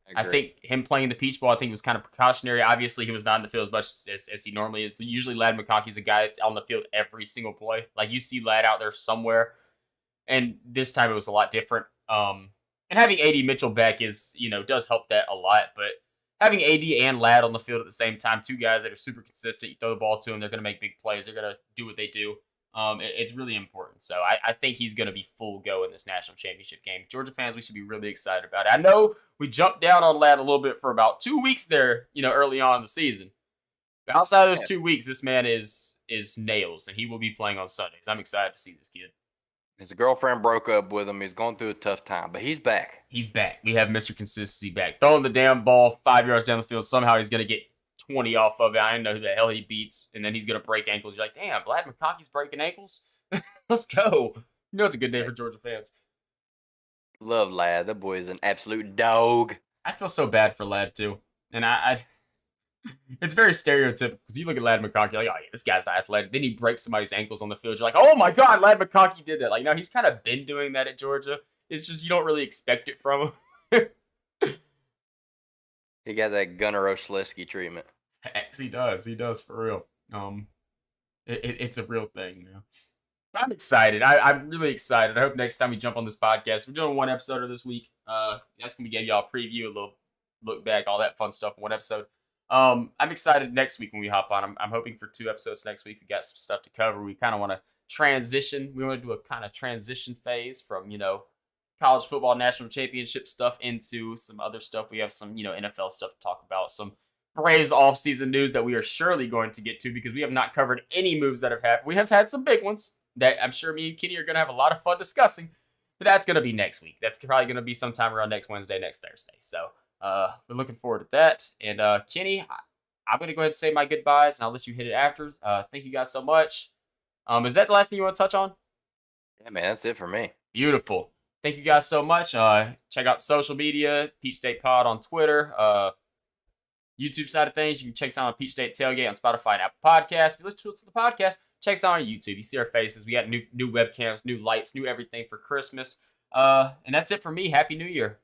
I I agree. think him playing the Peach Bowl, I think was kind of precautionary. Obviously, he was not in the field as much as he normally is. Usually, Lad McConkey's a guy that's on the field every single play. Like you see Lad out there somewhere, and this time it was a lot different. And having AD Mitchell back does help that a lot. But having AD and Lad on the field at the same time, two guys that are super consistent, you throw the ball to them, they're going to make big plays. They're going to do what they do. It's really important. So I think he's going to be full go in this national championship game. Georgia fans, we should be really excited about it. I know we jumped down on Lad a little bit for about 2 weeks there, early on in the season. But outside of those Yeah. 2 weeks, this man is nails, and he will be playing on Sundays. I'm excited to see this kid. His girlfriend broke up with him. He's going through a tough time, but he's back. He's back. We have Mr. Consistency back. Throwing the damn ball 5 yards down the field. Somehow he's going to get 20 off of it. I don't know who the hell he beats. And then he's going to break ankles. You're like, damn, Vlad McConkey's breaking ankles? Let's go. It's a good day for Georgia fans. Love Lad. That boy is an absolute dog. I feel so bad for Lad, too. And I it's very stereotypical because you look at Lad McConkey, like, oh, yeah, this guy's not athletic. Then he breaks somebody's ankles on the field. You're like, oh my God, Lad McConkey did that. Like, no, he's kind of been doing that at Georgia. It's just you don't really expect it from him. He got that Gunnar Oslesky treatment. He does. He does for real. It's a real thing, man. I'm excited. I'm really excited. I hope next time we jump on this podcast, we're doing one episode of this week. That's gonna be give y'all a preview, a little look back, all that fun stuff in one episode. I'm excited next week when we hop on. I'm hoping for 2 episodes next week. We got some stuff to cover. We kind of want to transition. We want to do a kind of transition phase from college football national championship stuff into some other stuff. We have some NFL stuff to talk about. Some Braves offseason news that we are surely going to get to because we have not covered any moves that have happened. We have had some big ones that I'm sure me and Kenny are going to have a lot of fun discussing. But that's going to be next week. That's probably going to be sometime around next Wednesday, next Thursday. So we're looking forward to that. And Kenny, I'm going to go ahead and say my goodbyes, and I'll let you hit it after. Thank you guys so much. Is that the last thing you want to touch on? Yeah, man, that's it for me. Beautiful. Thank you guys so much. Check out social media, Peach State Pod on Twitter. YouTube side of things, you can check us out on Peach State Tailgate on Spotify and Apple Podcasts. If you listen to us on the podcast, check us out on YouTube. You see our faces. We got new webcams, new lights, new everything for Christmas. And that's it for me. Happy New Year.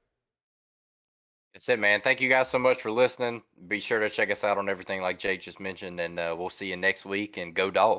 That's it, man. Thank you guys so much for listening. Be sure to check us out on everything like Jake just mentioned, and we'll see you next week. And go Dogs.